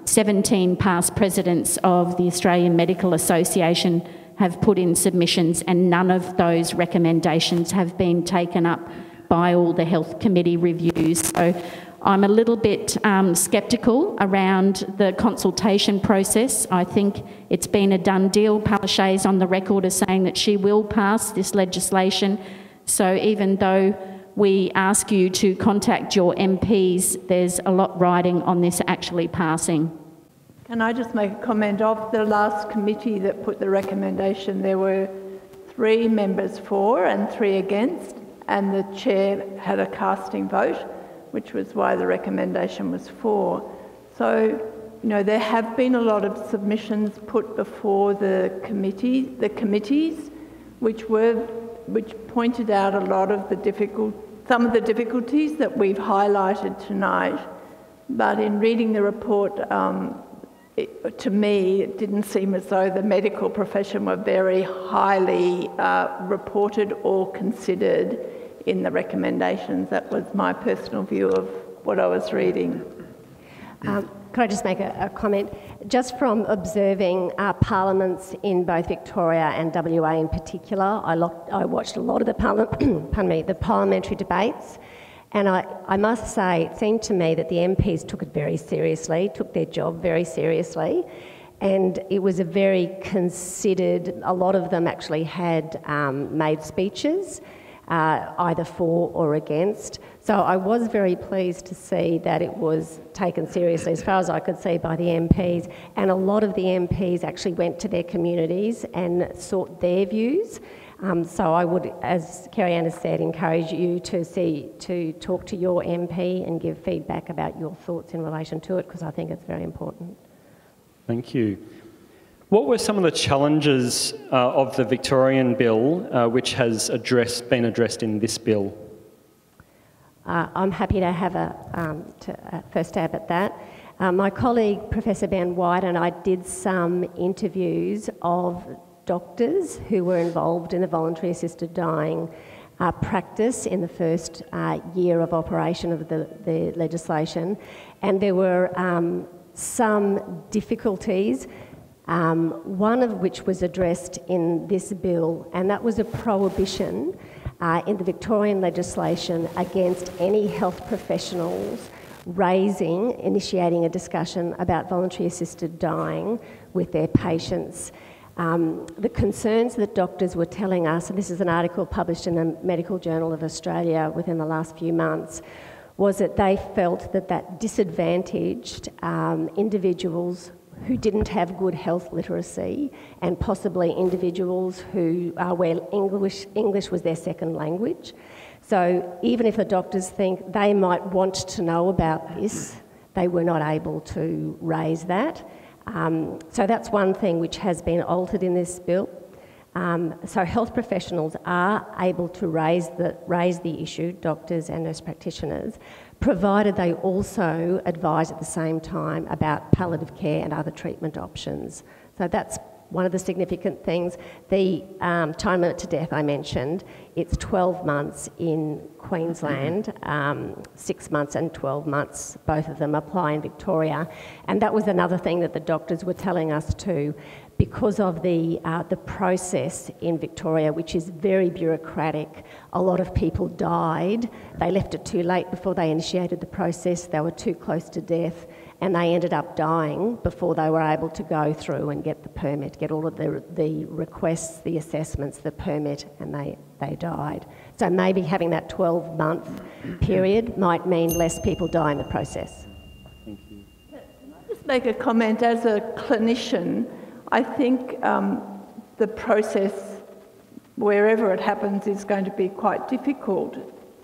17 past presidents of the Australian Medical Association have put in submissions, and none of those recommendations have been taken up by all the health committee reviews. So I'm a little bit sceptical around the consultation process. I think it's been a done deal. Palaszczuk's on the record as saying that she will pass this legislation. So even though we ask you to contact your MPs, there's a lot riding on this actually passing. Can I just make a comment? Of the last committee that put the recommendation, there were 3 members for and 3 against, and the chair had a casting vote, which was why the recommendation was for. So, you know, there have been a lot of submissions put before the committees, which pointed out a lot of some of the difficulties that we've highlighted tonight. But in reading the report, to me, it didn't seem as though the medical profession were very highly reported or considered in the recommendations. That was my personal view of what I was reading. Could I just make a comment? Just from observing parliaments in both Victoria and WA in particular, I watched a lot of the parliamentary debates, and I must say, it seemed to me that the MPs took it very seriously, took their job very seriously, and it was a very considered. A lot of them actually had made speeches, either for or against. So I was very pleased to see that it was taken seriously, as far as I could see, by the MPs. And a lot of the MPs actually went to their communities and sought their views. So I would, as Kerri-Anne has said, encourage you to talk to your MP and give feedback about your thoughts in relation to it, because I think it's very important. Thank you. What were some of the challenges of the Victorian bill which has been addressed in this bill? I'm happy to have a first stab at that. My colleague, Professor Ben White, and I did some interviews of doctors who were involved in the voluntary assisted dying practice in the first year of operation of the legislation, and there were some difficulties, one of which was addressed in this bill, and that was a prohibition in the Victorian legislation against any health professionals initiating a discussion about voluntary assisted dying with their patients. The concerns that doctors were telling us, and this is an article published in the Medical Journal of Australia within the last few months, was that they felt that disadvantaged individuals who didn't have good health literacy, and possibly individuals who where English was their second language. So even if the doctors think they might want to know about this, they were not able to raise that. So that's one thing which has been altered in this bill. So health professionals are able to raise the issue, doctors and nurse practitioners, provided they also advise at the same time about palliative care and other treatment options. So that's one of the significant things. The time limit to death I mentioned, it's 12 months in Queensland, 6 months and 12 months, both of them apply in Victoria. And that was another thing that the doctors were telling us too. Because of the process in Victoria, which is very bureaucratic, a lot of people died. They left it too late before they initiated the process. They were too close to death, and they ended up dying before they were able to go through and get the permit, get all of the requests, the assessments, the permit, and they died. So maybe having that 12-month period might mean less people die in the process. Thank you. Can I just make a comment? As a clinician, I think the process, wherever it happens, is going to be quite difficult.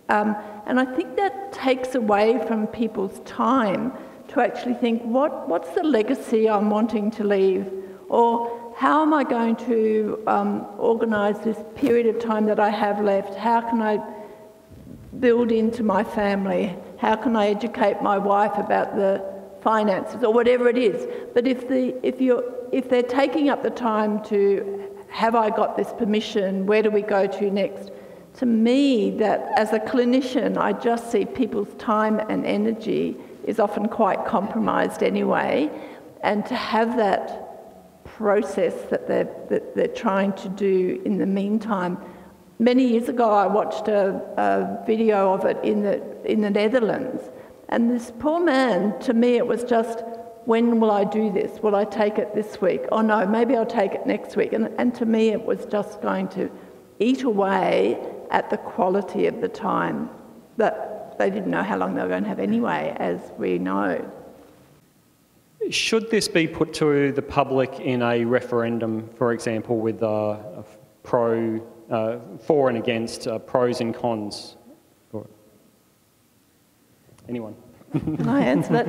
And I think that takes away from people's time to actually think, what's the legacy I'm wanting to leave? Or how am I going to organise this period of time that I have left? How can I build into my family? How can I educate my wife about the finances, or whatever it is? But if they're taking up the time to, have I got this permission, where do we go to next? To me, that as a clinician, I just see people's time and energy is often quite compromised anyway, and to have that process that they're trying to do in the meantime. Many years ago, I watched a video of it in the Netherlands, and this poor man, to me, it was just, when will I do this? Will I take it this week? Oh no, maybe I'll take it next week. And to me, it was just going to eat away at the quality of the time that they didn't know how long they were going to have anyway, as we know. Should this be put to the public in a referendum, for example, with for and against, pros and cons? Anyone? Can I answer that?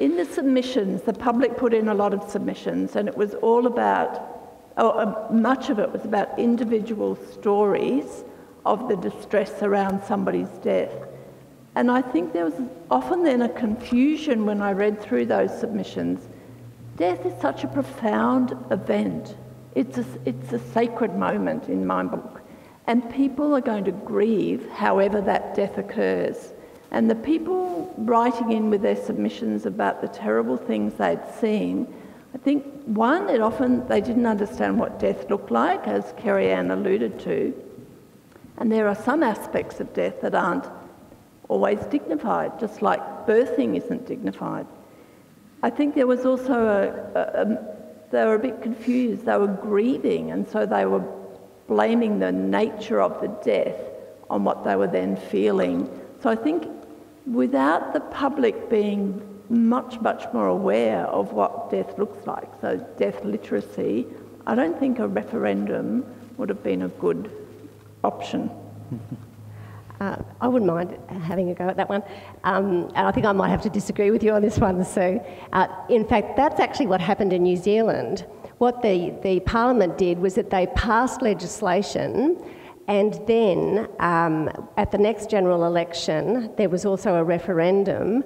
In the submissions, the public put in a lot of submissions, and it was all about, much of it was about individual stories of the distress around somebody's death. And I think there was often then a confusion when I read through those submissions. Death is such a profound event. It's a sacred moment in my book. And people are going to grieve however that death occurs. And the people writing in with their submissions about the terrible things they'd seen, I think, one, they didn't understand what death looked like, as Kerri-Anne alluded to. And there are some aspects of death that aren't always dignified, just like birthing isn't dignified. I think there was also they were a bit confused. They were grieving, and so they were blaming the nature of the death on what they were then feeling. So I think without the public being much, much more aware of what death looks like, so death literacy, I don't think a referendum would have been a good option. I wouldn't mind having a go at that one. And I think I might have to disagree with you on this one, Sue. In fact, that's actually what happened in New Zealand. What the Parliament did was that they passed legislation, and then at the next general election, there was also a referendum.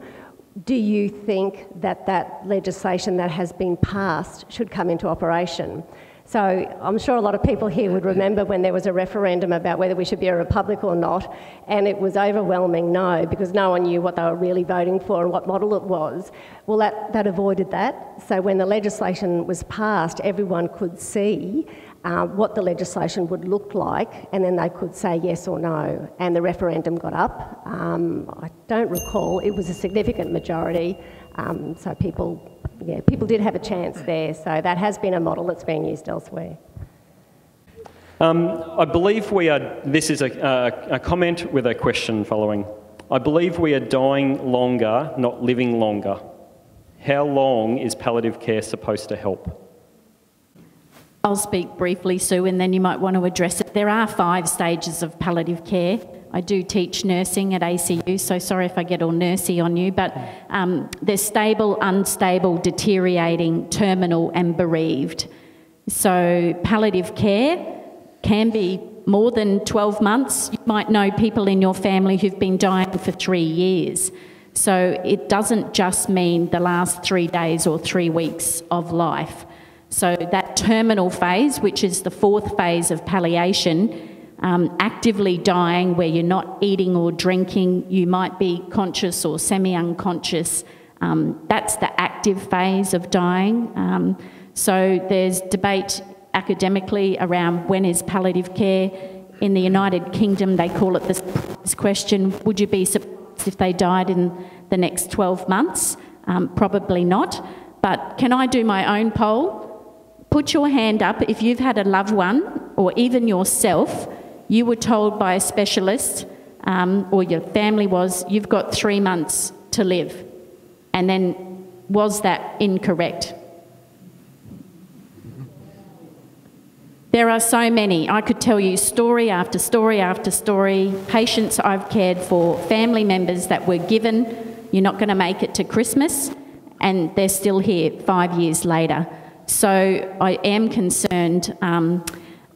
Do you think that that legislation that has been passed should come into operation? So I'm sure a lot of people here would remember when there was a referendum about whether we should be a republic or not, and it was overwhelming no, because no one knew what they were really voting for and what model it was. Well, that avoided that. So when the legislation was passed, everyone could see what the legislation would look like, and then they could say yes or no, and the referendum got up. I don't recall, it was a significant majority, so people did have a chance there, so that has been a model that's been used elsewhere. I believe this is a comment with a question following. I believe we are dying longer, not living longer. How long is palliative care supposed to help? I'll speak briefly, Sue, and then you might want to address it. There are 5 stages of palliative care. I do teach nursing at ACU, so sorry if I get all nursey on you, but there's stable, unstable, deteriorating, terminal and bereaved. So palliative care can be more than 12 months. You might know people in your family who've been dying for 3 years. So it doesn't just mean the last 3 days or 3 weeks of life. So that terminal phase, which is the 4th phase of palliation, actively dying where you're not eating or drinking, you might be conscious or semi-unconscious, that's the active phase of dying. So there's debate academically around when is palliative care. In the United Kingdom, they call it this question, would you be surprised if they died in the next 12 months? Probably not. But can I do my own poll? Put your hand up if you've had a loved one, or even yourself, you were told by a specialist, or your family was, you've got 3 months to live. And then, was that incorrect? There are so many. I could tell you story after story after story, patients I've cared for, family members that were given, you're not going to make it to Christmas, and they're still here 5 years later. So I am concerned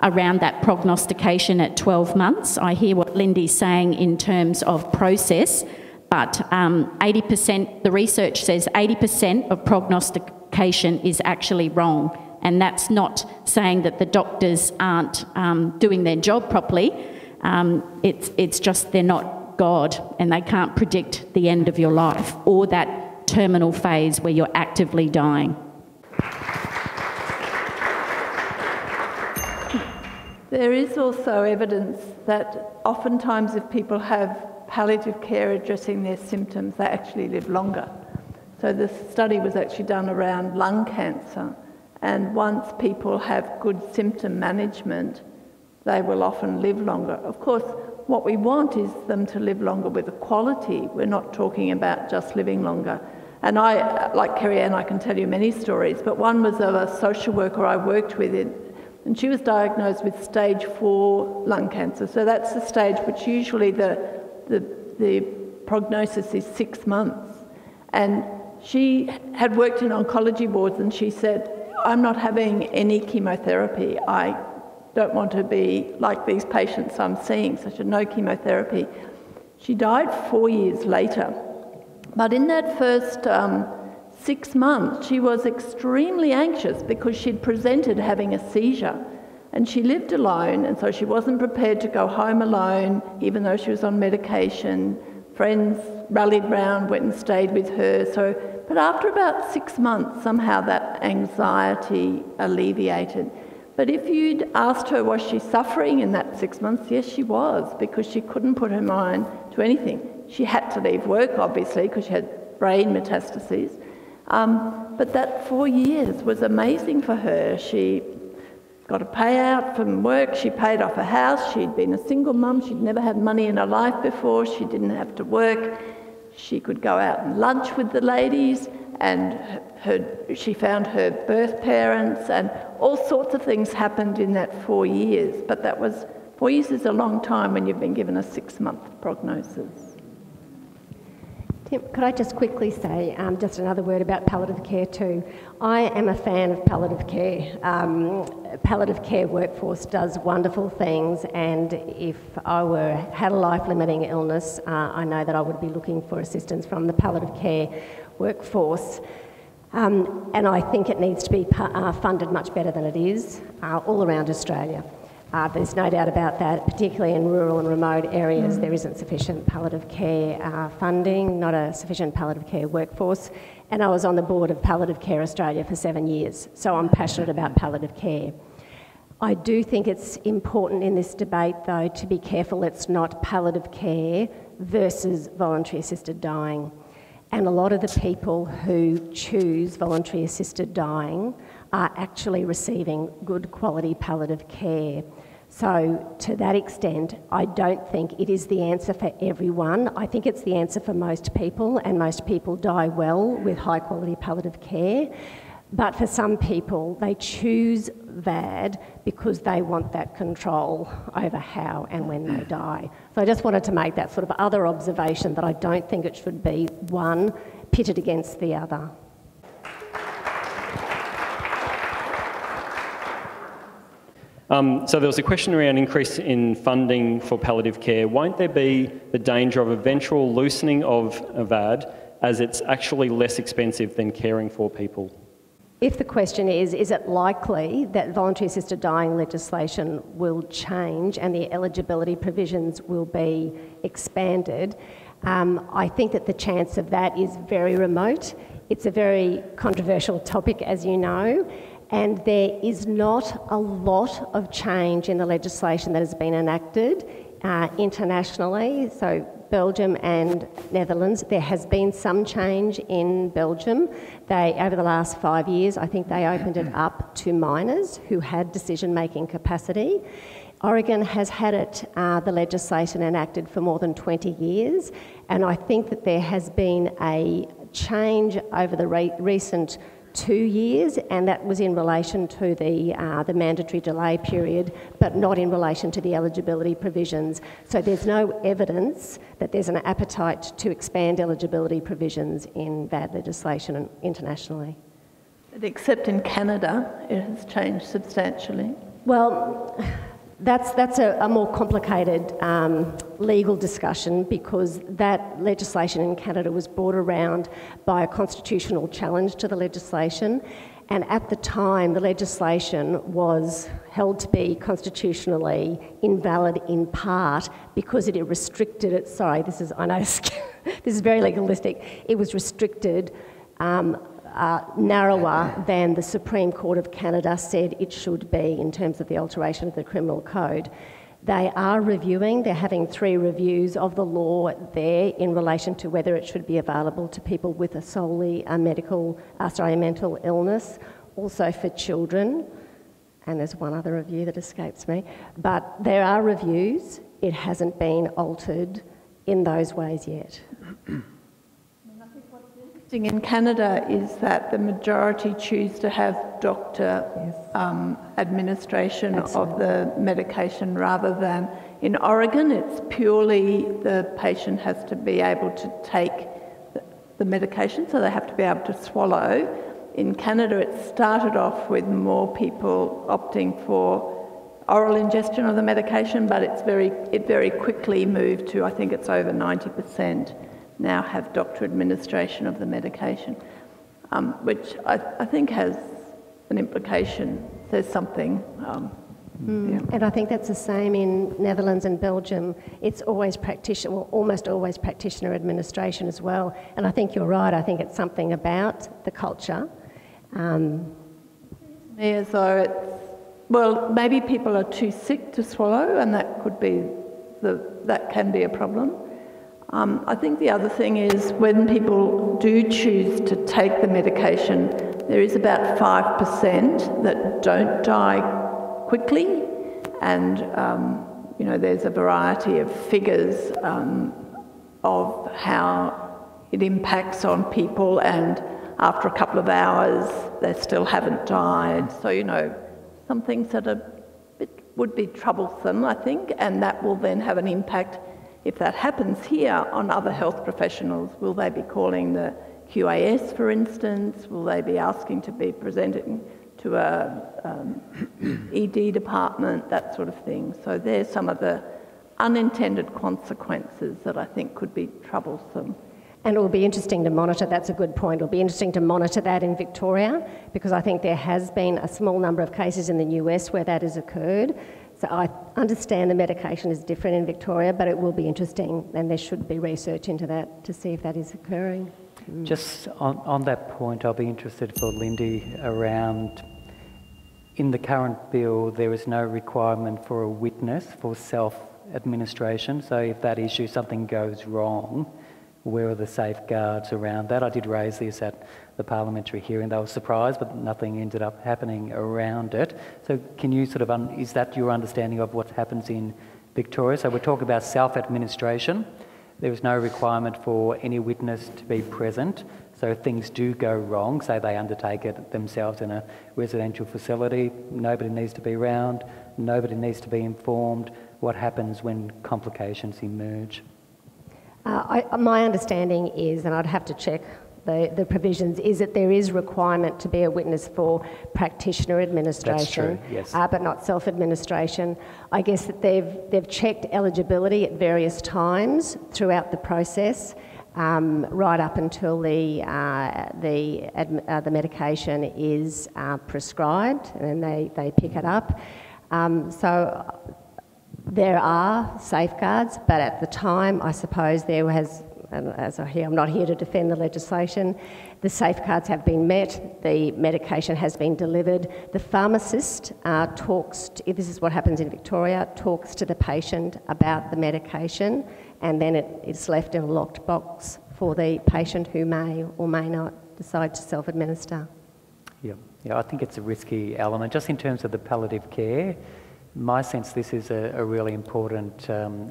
around that prognostication at 12 months. I hear what Lindy's saying in terms of process, but 80%, the research says 80% of prognostication is actually wrong. And that's not saying that the doctors aren't doing their job properly. It's just they're not God, and they can't predict the end of your life or that terminal phase where you're actively dying. There is also evidence that oftentimes if people have palliative care addressing their symptoms, they actually live longer. So this study was actually done around lung cancer, and once people have good symptom management, they will often live longer. Of course, what we want is them to live longer with a quality. We're not talking about just living longer. And I, like Kerri-Anne, I can tell you many stories, but one was of a social worker I worked with, and she was diagnosed with stage 4 lung cancer. So that's the stage which usually the prognosis is 6 months. And she had worked in oncology wards, and she said, I'm not having any chemotherapy. I don't want to be like these patients I'm seeing, so she had no chemotherapy. She died 4 years later. But in that first 6 months, she was extremely anxious because she'd presented having a seizure, and she lived alone, and so she wasn't prepared to go home alone, even though she was on medication. Friends rallied round, went and stayed with her. But after about 6 months, somehow that anxiety alleviated. But if you'd asked her, was she suffering in that 6 months? Yes, she was, because she couldn't put her mind to anything. She had to leave work, obviously, because she had brain metastases. But that 4 years was amazing for her. She got a payout from work, she paid off a house, she'd been a single mum, she'd never had money in her life before, she didn't have to work, she could go out and lunch with the ladies, and she found her birth parents, and all sorts of things happened in that 4 years. But 4 years is a long time when you've been given a 6-month prognosis. Tim, could I just quickly say just another word about palliative care too? I am a fan of palliative care. Palliative care workforce does wonderful things, and if I had a life-limiting illness, I know that I would be looking for assistance from the palliative care workforce. And I think it needs to be funded much better than it is all around Australia. There's no doubt about that, particularly in rural and remote areas. There isn't sufficient palliative care funding, not a sufficient palliative care workforce. And I was on the board of Palliative Care Australia for 7 years, so I'm passionate about palliative care. I do think it's important in this debate, though, to be careful it's not palliative care versus voluntary assisted dying. And a lot of the people who choose voluntary assisted dying are actually receiving good quality palliative care. So to that extent, I don't think it is the answer for everyone. I think it's the answer for most people, and most people die well with high quality palliative care. But for some people, they choose VAD because they want that control over how and when they die. So I just wanted to make that sort of other observation, that I don't think it should be one pitted against the other. So there was a question around increase in funding for palliative care. Won't there be the danger of eventual loosening of VAD, as it's actually less expensive than caring for people? If the question is it likely that voluntary assisted dying legislation will change and the eligibility provisions will be expanded, I think that the chance of that is very remote. It's a very controversial topic, as you know, and there is not a lot of change in the legislation that has been enacted internationally. So Belgium and Netherlands, there has been some change in Belgium. Over the last 5 years, I think they opened it up to minors who had decision-making capacity. Oregon has had the legislation enacted for more than 20 years, and I think that there has been a change over the recent 2 years, and that was in relation to the mandatory delay period, but not in relation to the eligibility provisions. So there's no evidence that there's an appetite to expand eligibility provisions in VAD legislation internationally. Except in Canada, it has changed substantially. Well, that's a more complicated legal discussion, because that legislation in Canada was brought around by a constitutional challenge to the legislation, and at the time the legislation was held to be constitutionally invalid in part because it restricted it. Sorry, I know this is very legalistic. It was restricted narrower than the Supreme Court of Canada said it should be in terms of the alteration of the criminal code. They are reviewing, they're having 3 reviews of the law there in relation to whether it should be available to people with a solely mental illness, also for children, and there's one other review that escapes me. But there are reviews, it hasn't been altered in those ways yet. In Canada is that the majority choose to have doctor administration of the medication, rather than in Oregon it's purely the patient has to be able to take the medication, so they have to be able to swallow. In Canada it started off with more people opting for oral ingestion of the medication, but it very quickly moved to, I think it's over 90%. Now have doctor administration of the medication, which I think has an implication, says something. Yeah. And I think that's the same in Netherlands and Belgium. It's always almost always practitioner administration as well. And I think you're right, I think it's something about the culture. Yeah, so maybe people are too sick to swallow, and that can be a problem. I think the other thing is, when people do choose to take the medication, there is about 5% that don't die quickly, and there's a variety of figures of how it impacts on people, and after a couple of hours they still haven't died. So, you know, some things that would be troublesome, I think, and that will then have an impact, if that happens here, on other health professionals. Will they be calling the QAS, for instance? Will they be asking to be presented to a ED department, that sort of thing? So there's some of the unintended consequences that I think could be troublesome. And it will be interesting to monitor, that's a good point, it will be interesting to monitor that in Victoria, because I think there has been a small number of cases in the US where that has occurred. So I understand the medication is different in Victoria, but it will be interesting, and there should be research into that to see if that is occurring. Just on that point, I'll be interested for Lindy around, in the current bill, there is no requirement for a witness for self-administration. So if that issue, something goes wrong, where are the safeguards around that? I did raise this at the parliamentary hearing. They were surprised, but nothing ended up happening around it. So can you sort of, is that your understanding of what happens in Victoria? So we're talking about self-administration. There is no requirement for any witness to be present. So if things do go wrong, say they undertake it themselves in a residential facility, nobody needs to be around, nobody needs to be informed. What happens when complications emerge? My understanding is, and I'd have to check the provisions, is that there is requirement to be a witness for practitioner administration, that's true, yes. But not self-administration. I guess that they've checked eligibility at various times throughout the process, right up until the medication is prescribed, and then they pick it up. So there are safeguards, but at the time, I suppose there has, and as I hear, I'm not here to defend the legislation, the safeguards have been met, the medication has been delivered. The pharmacist if this is what happens in Victoria, talks to the patient about the medication, and then it's left in a locked box for the patient who may or may not decide to self-administer. Yeah, I think it's a risky element. Just in terms of the palliative care, my sense this is a really important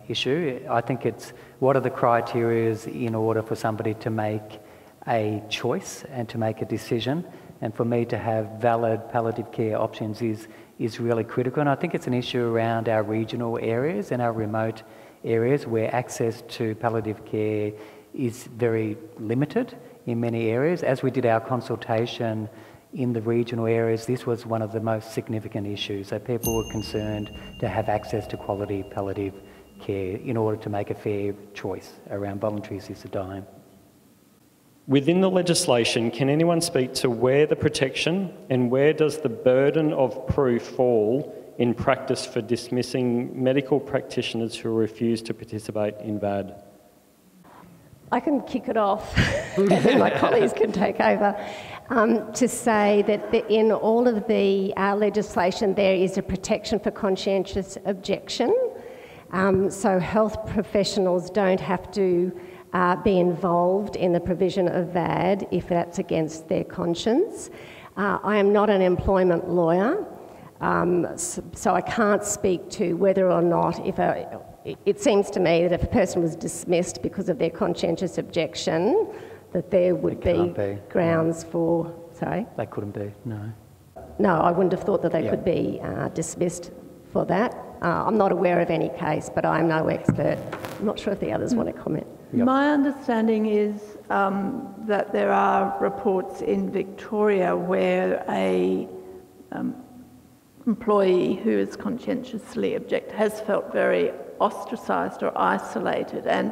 issue. I think it's what are the criteria in order for somebody to make a choice and to make a decision, and for me to have valid palliative care options is really critical. And I think it's an issue around our regional areas and our remote areas where access to palliative care is very limited in many areas. As we did our consultation in the regional areas, this was one of the most significant issues. So people were concerned to have access to quality palliative care in order to make a fair choice around voluntary assisted dying. Within the legislation, can anyone speak to where the protection and where does the burden of proof fall in practice for dismissing medical practitioners who refuse to participate in VAD? I can kick it off, and then my colleagues can take over, to say that in all of the legislation there is a protection for conscientious objection. So health professionals don't have to be involved in the provision of VAD if that's against their conscience. I am not an employment lawyer, so I can't speak to whether or not it seems to me that if a person was dismissed because of their conscientious objection, that there would be grounds for... Sorry? They couldn't be, no. No, I wouldn't have thought that they could be dismissed for that. I'm not aware of any case, but I'm no expert. I'm not sure if the others want to comment. Yep. My understanding is that there are reports in Victoria where a employee who is conscientiously object has felt very ostracised or isolated, and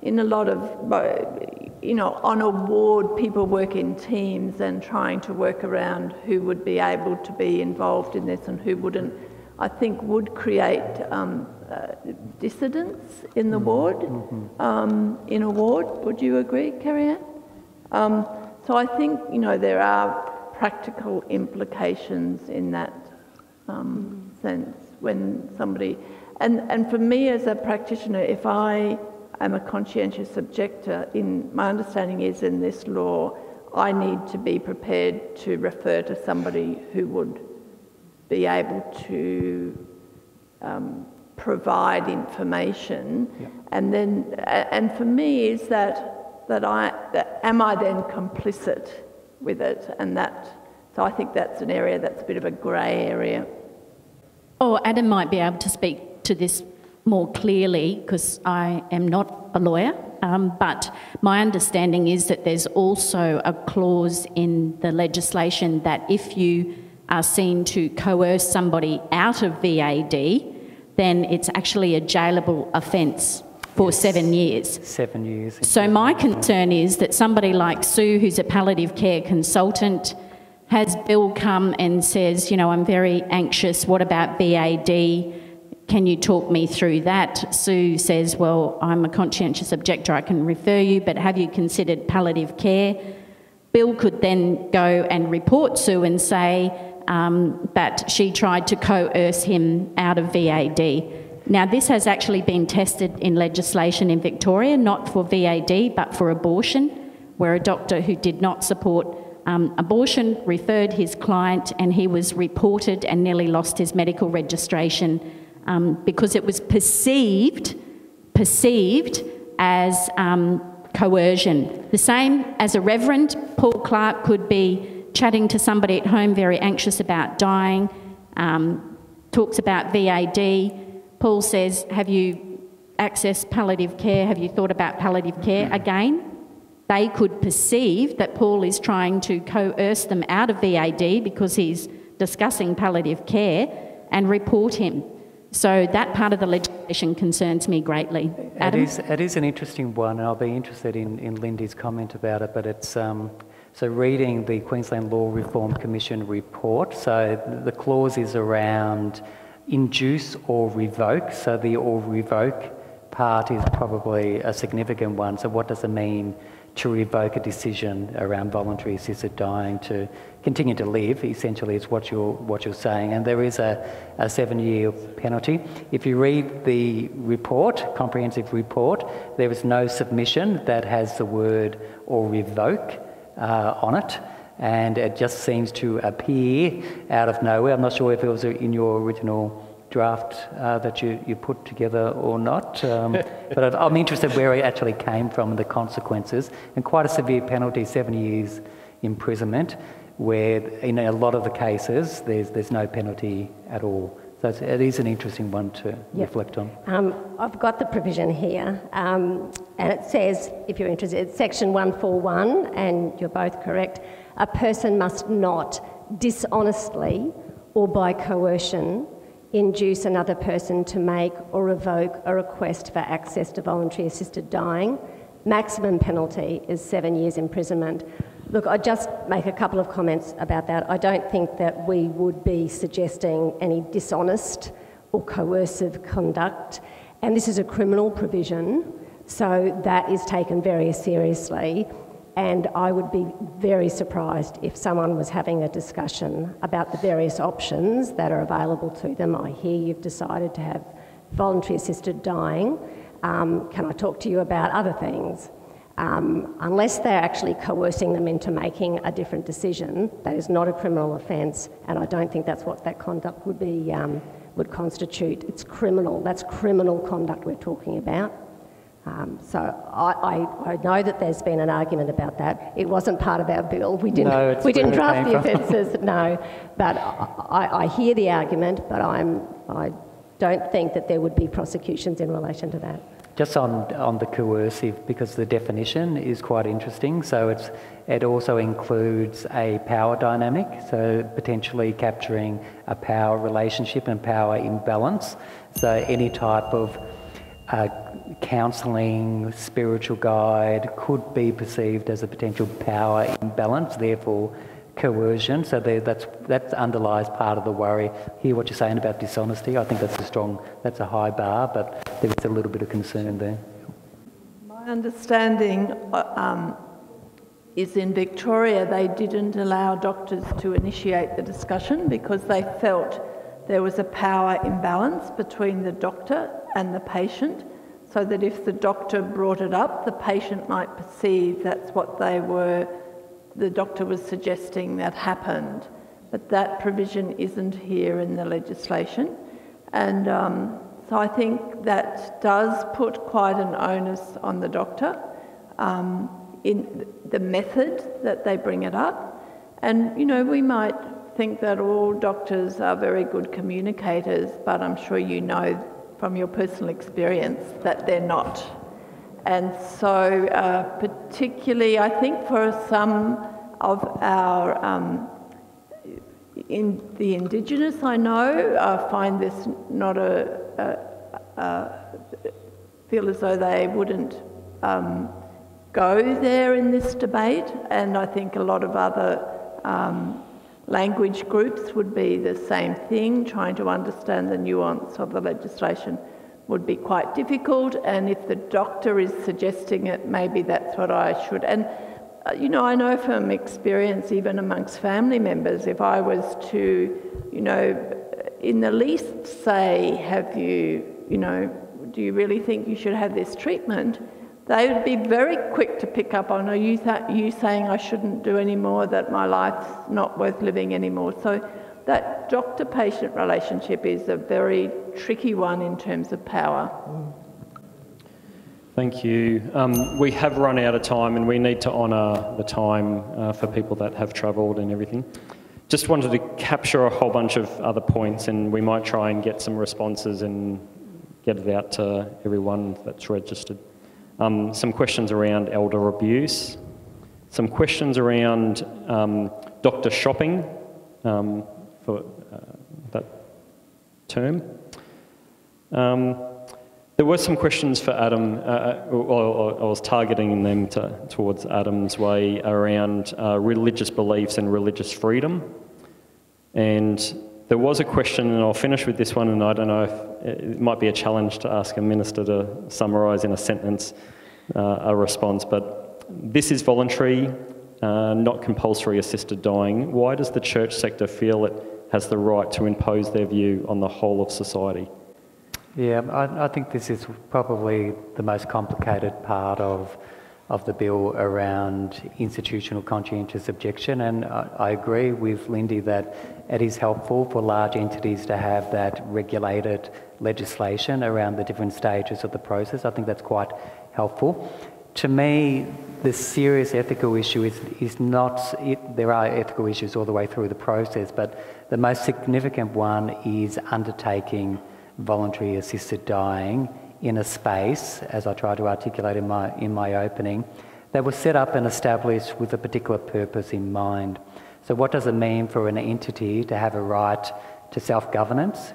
in a lot of, on a ward, people work in teams and trying to work around who would be able to be involved in this and who wouldn't, I think would create dissidence in the ward, in a ward. Would you agree, Kerri-Anne? So I think, there are practical implications in that sense when somebody... And for me as a practitioner, if I am a conscientious objector, my understanding is in this law, I need to be prepared to refer to somebody who would be able to provide information. Yep. And for me is that am I then complicit with it, and so I think that's an area that's a bit of a grey area. Oh, Adam might be able to speak to this more clearly because I am not a lawyer, but my understanding is that there's also a clause in the legislation that if you are seen to coerce somebody out of VAD, then it's actually a jailable offence for 7 years. 7 years. So my concern is that somebody like Sue, who's a palliative care consultant, has Bill come and says, you know, I'm very anxious, what about VAD? Can you talk me through that? Sue says, well, I'm a conscientious objector, I can refer you, but have you considered palliative care? Bill could then go and report Sue and say that she tried to coerce him out of VAD. Now, this has actually been tested in legislation in Victoria, not for VAD, but for abortion, where a doctor who did not support abortion referred his client and he was reported and nearly lost his medical registration because it was perceived as coercion. The same as a reverend, Paul Clark could be chatting to somebody at home very anxious about dying, talks about VAD. Paul says, have you accessed palliative care? Have you thought about palliative care? Again, they could perceive that Paul is trying to coerce them out of VAD because he's discussing palliative care and report him. So that part of the legislation concerns me greatly. Adam? It is an interesting one, and I'll be interested in Lindy's comment about it, but it's... So reading the Queensland Law Reform Commission report, so the clause is around induce or revoke, so the or revoke part is probably a significant one. So what does it mean to revoke a decision around voluntary assisted dying to continue to live, essentially is what you're saying. And there is a 7-year penalty. If you read the report, comprehensive report, there is no submission that has the word or revoke on it, and it just seems to appear out of nowhere. I'm not sure if it was in your original draft that you put together or not, but I'm interested where it actually came from and the consequences, and quite a severe penalty, 7 years imprisonment, where in a lot of the cases there's no penalty at all. So it is an interesting one to reflect on. I've got the provision here, and it says, if you're interested, it's section 141, and you're both correct, a person must not dishonestly or by coercion induce another person to make or revoke a request for access to voluntary assisted dying. Maximum penalty is 7 years imprisonment. Look, I'd just make a couple of comments about that. I don't think that we would be suggesting any dishonest or coercive conduct, and this is a criminal provision, so that is taken very seriously. And I would be very surprised if someone was having a discussion about the various options that are available to them. I hear you've decided to have voluntary assisted dying. Can I talk to you about other things? Unless they're actually coercing them into making a different decision, that is not a criminal offence, and I don't think that's what that conduct would constitute. It's criminal. That's criminal conduct we're talking about. So I know that there's been an argument about that. It wasn't part of our bill. We didn't draft the offences, no. But I hear the argument, but I don't think that there would be prosecutions in relation to that. Just on the coercive, because the definition is quite interesting. So it also includes a power dynamic, so potentially capturing a power relationship and power imbalance. So any type of counselling, spiritual guide could be perceived as a potential power imbalance, therefore coercion. So that underlies part of the worry. Hear what you're saying about dishonesty. I think that's a high bar, but there's a little bit of concern there. My understanding is in Victoria they didn't allow doctors to initiate the discussion because they felt there was a power imbalance between the doctor and the patient, so that if the doctor brought it up, the patient might perceive that's what the doctor was suggesting that happened. But that provision isn't here in the legislation. And so I think that does put quite an onus on the doctor. in the method that they bring it up. And, you know, we might think that all doctors are very good communicators, but I'm sure you know from your personal experience that they're not. And so particularly, I think for some of our, in the Indigenous, I know, find this not feel as though they wouldn't go there in this debate, and I think a lot of other language groups would be the same thing. Trying to understand the nuance of the legislation would be quite difficult, and if the doctor is suggesting it, maybe that's what I should. And you know, I know from experience, even amongst family members, if I was to, you know, in the least say, have you, you know, do you really think you should have this treatment? They would be very quick to pick up on, are you saying I shouldn't do any more, that my life's not worth living anymore? So that doctor-patient relationship is a very tricky one in terms of power. Thank you. We have run out of time and we need to honour the time for people that have travelled and everything. Just wanted to capture a whole bunch of other points, and we might try and get some responses and get it out to everyone that's registered. Some questions around elder abuse, some questions around doctor shopping for that term. There were some questions for Adam, or I was targeting them towards Adam's way around religious beliefs and religious freedom. And there was a question, and I'll finish with this one, and I don't know if it might be a challenge to ask a minister to summarise in a sentence a response, but this is voluntary, not compulsory assisted dying. Why does the church sector feel it has the right to impose their view on the whole of society? Yeah, I think this is probably the most complicated part of the bill around institutional conscientious objection, and I agree with Lindy that it is helpful for large entities to have that regulated legislation around the different stages of the process. I think that's quite helpful. To me, the serious ethical issue is not, there are ethical issues all the way through the process, but the most significant one is undertaking voluntary assisted dying in a space, as I tried to articulate in my opening, that was set up and established with a particular purpose in mind. So what does it mean for an entity to have a right to self-governance,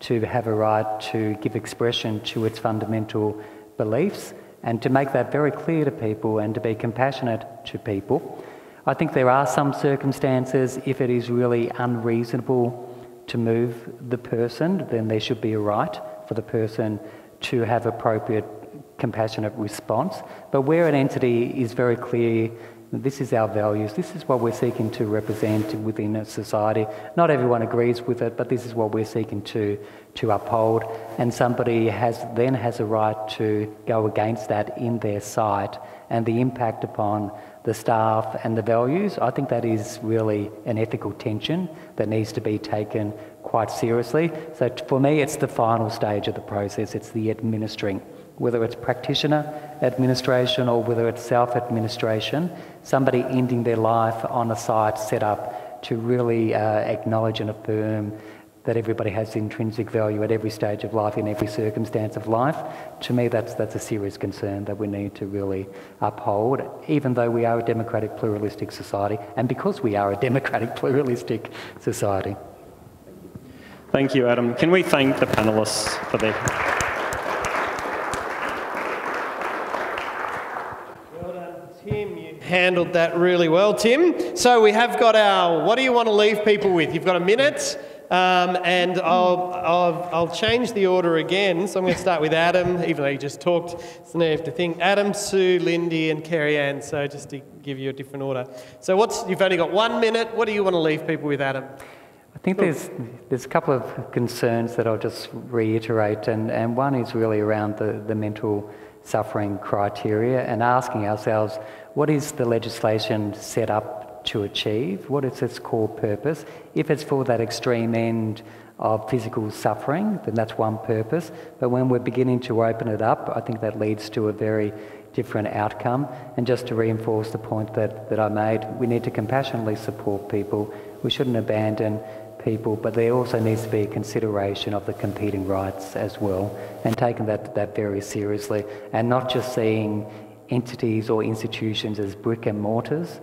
to have a right to give expression to its fundamental beliefs, and to make that very clear to people and to be compassionate to people? I think there are some circumstances, if it is really unreasonable to move the person, then there should be a right for the person to have appropriate compassionate response. But where an entity is very clear, this is our values, this is what we're seeking to represent within a society. Not everyone agrees with it, but this is what we're seeking to uphold. And somebody then has a right to go against that in their sight, and the impact upon the staff and the values, I think that is really an ethical tension that needs to be taken quite seriously. So for me, it's the final stage of the process. It's the administering, whether it's practitioner administration or whether it's self-administration, somebody ending their life on a site set up to really acknowledge and affirm that everybody has intrinsic value at every stage of life, in every circumstance of life. To me, that's a serious concern that we need to really uphold, even though we are a democratic pluralistic society, and because we are a democratic pluralistic society. Thank you, Adam. Can we thank the panellists for their... Well done, Tim. You handled that really well, Tim. So we have got our, what do you want to leave people with? You've got a minute. And I'll change the order again. So I'm going to start with Adam, even though you just talked. So now you have to think Adam, Sue, Lindy and Kerri-Anne. So just to give you a different order. So you've only got 1 minute. What do you want to leave people with, Adam? I think there's a couple of concerns that I'll just reiterate, and one is really around the mental suffering criteria and asking ourselves, what is the legislation set up to achieve? What is its core purpose? If it's for that extreme end of physical suffering, then that's one purpose. But when we're beginning to open it up, I think that leads to a very different outcome. And just to reinforce the point that I made, we need to compassionately support people. We shouldn't abandon people, but there also needs to be a consideration of the competing rights as well, and taking that very seriously, and not just seeing entities or institutions as brick and mortars,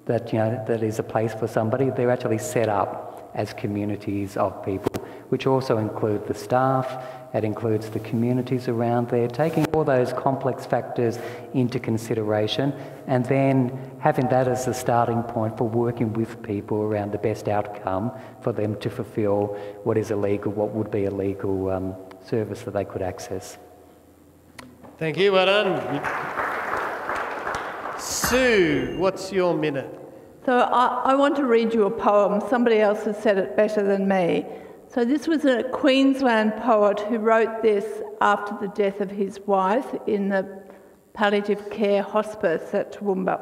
that that is a place for somebody. They're actually set up as communities of people, which also include the staff, it includes the communities around there, taking all those complex factors into consideration, and then having that as the starting point for working with people around the best outcome for them to fulfil what would be a legal service that they could access. Thank you, well done. Sue, what's your minute? So I want to read you a poem. Somebody else has said it better than me. So this was a Queensland poet who wrote this after the death of his wife in the Palliative Care hospice at Toowoomba.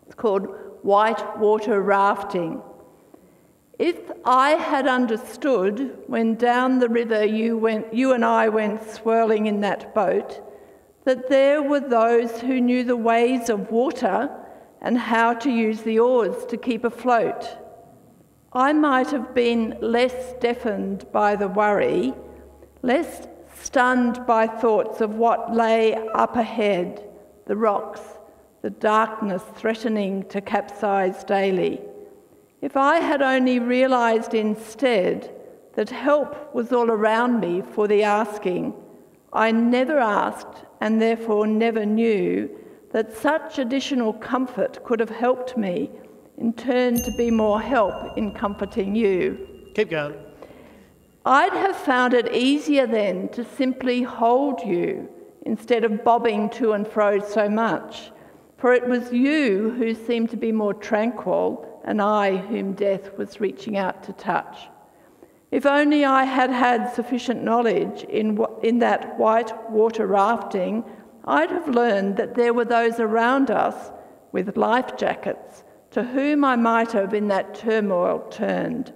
It's called White Water Rafting. If I had understood when down the river you and I went swirling in that boat, that there were those who knew the ways of water and how to use the oars to keep afloat, I might have been less deafened by the worry, less stunned by thoughts of what lay up ahead, the rocks, the darkness threatening to capsize daily. If I had only realised instead that help was all around me for the asking, I never asked and therefore never knew that such additional comfort could have helped me in turn to be more help in comforting you. Keep going. I'd have found it easier then to simply hold you instead of bobbing to and fro so much, for it was you who seemed to be more tranquil and I whom death was reaching out to touch. If only I had had sufficient knowledge in that white water rafting, I'd have learned that there were those around us with life jackets to whom I might have in that turmoil turned.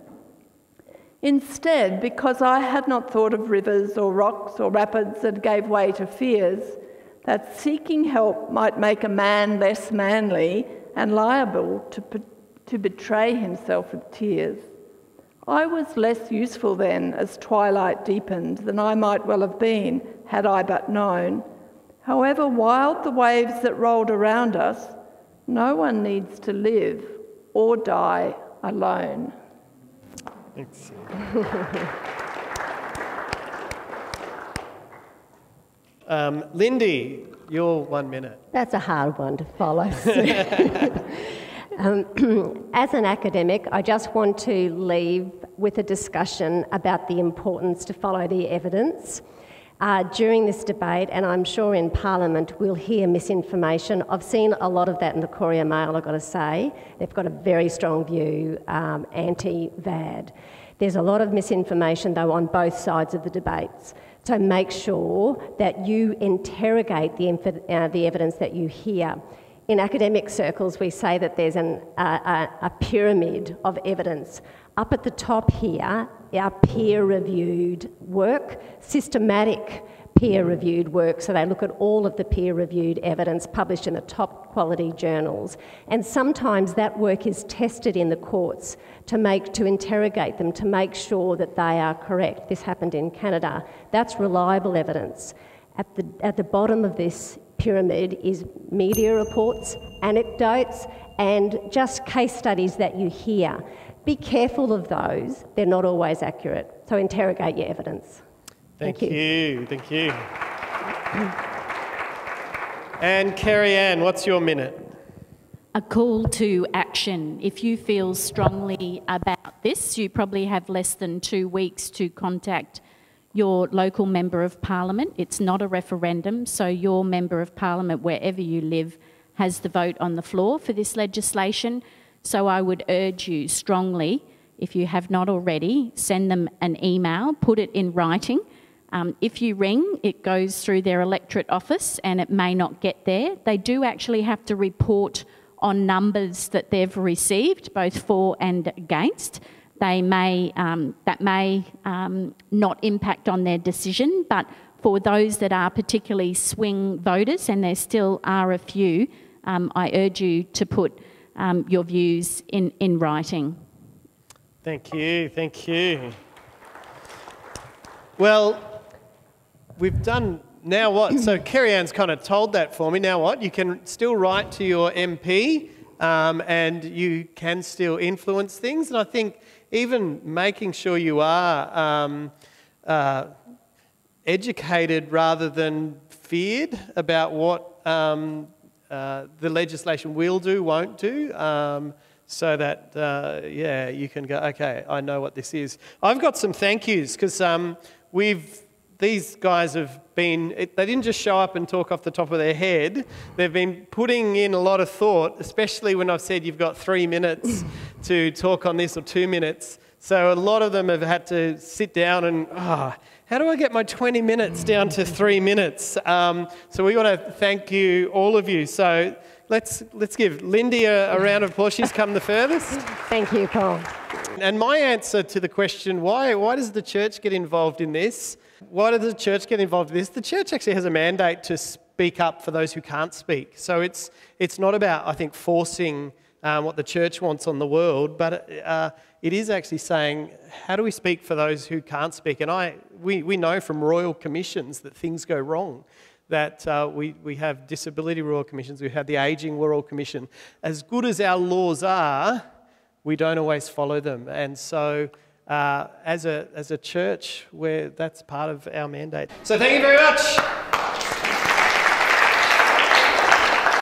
Instead, because I had not thought of rivers or rocks or rapids that gave way to fears, that seeking help might make a man less manly and liable to betray himself with tears. I was less useful then as twilight deepened than I might well have been had I but known. However wild the waves that rolled around us, no one needs to live or die alone. Thanks. Lindy, your 1 minute. That's a hard one to follow. As an academic, I just want to leave with a discussion about the importance to follow the evidence. During this debate, and I'm sure in Parliament we'll hear misinformation. I've seen a lot of that in the Courier Mail, I've got to say. They've got a very strong view, anti-VAD. There's a lot of misinformation, though, on both sides of the debates. So make sure that you interrogate the evidence that you hear. In academic circles, we say that there's a pyramid of evidence. Up at the top here, our peer-reviewed work, systematic peer-reviewed work, so they look at all of the peer-reviewed evidence published in the top quality journals. And sometimes that work is tested in the courts to interrogate them, to make sure that they are correct. This happened in Canada. That's reliable evidence. At the bottom of this pyramid is media reports, anecdotes, and just case studies that you hear. Be careful of those. They're not always accurate. So interrogate your evidence. Thank you. Thank you. And Kerri-Anne, what's your minute? A call to action. If you feel strongly about this, you probably have less than 2 weeks to contact your local Member of Parliament. It's not a referendum, so your Member of Parliament, wherever you live, has the vote on the floor for this legislation. So I would urge you strongly, if you have not already, send them an email, put it in writing. If you ring, it goes through their electorate office and it may not get there. They do actually have to report on numbers that they've received, both for and against. That may not impact on their decision, but for those that are particularly swing voters, and there still are a few, I urge you to put your views in writing. Thank you, thank you. Well, we've done, now what? So Kerri-Anne's kind of told that for me. Now what? You can still write to your MP and you can still influence things. And I think even making sure you are educated rather than feared about what the legislation will do, won't do, so that, yeah, you can go, okay, I know what this is. I've got some thank yous because these guys have been, they didn't just show up and talk off the top of their head. They've been putting in a lot of thought, especially when I've said you've got 3 minutes to talk on this or 2 minutes. So a lot of them have had to sit down and, how do I get my 20 minutes down to 3 minutes? So we want to thank you, all of you. So let's give Lindy a round of applause. She's come the furthest. Thank you, Paul. And my answer to the question, why does the church get involved in this? Why does the church get involved in this? The church actually has a mandate to speak up for those who can't speak. So it's not about, I think, forcing what the church wants on the world, but it is actually saying, how do we speak for those who can't speak? And we know from royal commissions that things go wrong, that we have disability royal commissions, we have the ageing royal commission. As good as our laws are, we don't always follow them. And so as a church, that's part of our mandate. So thank you very much.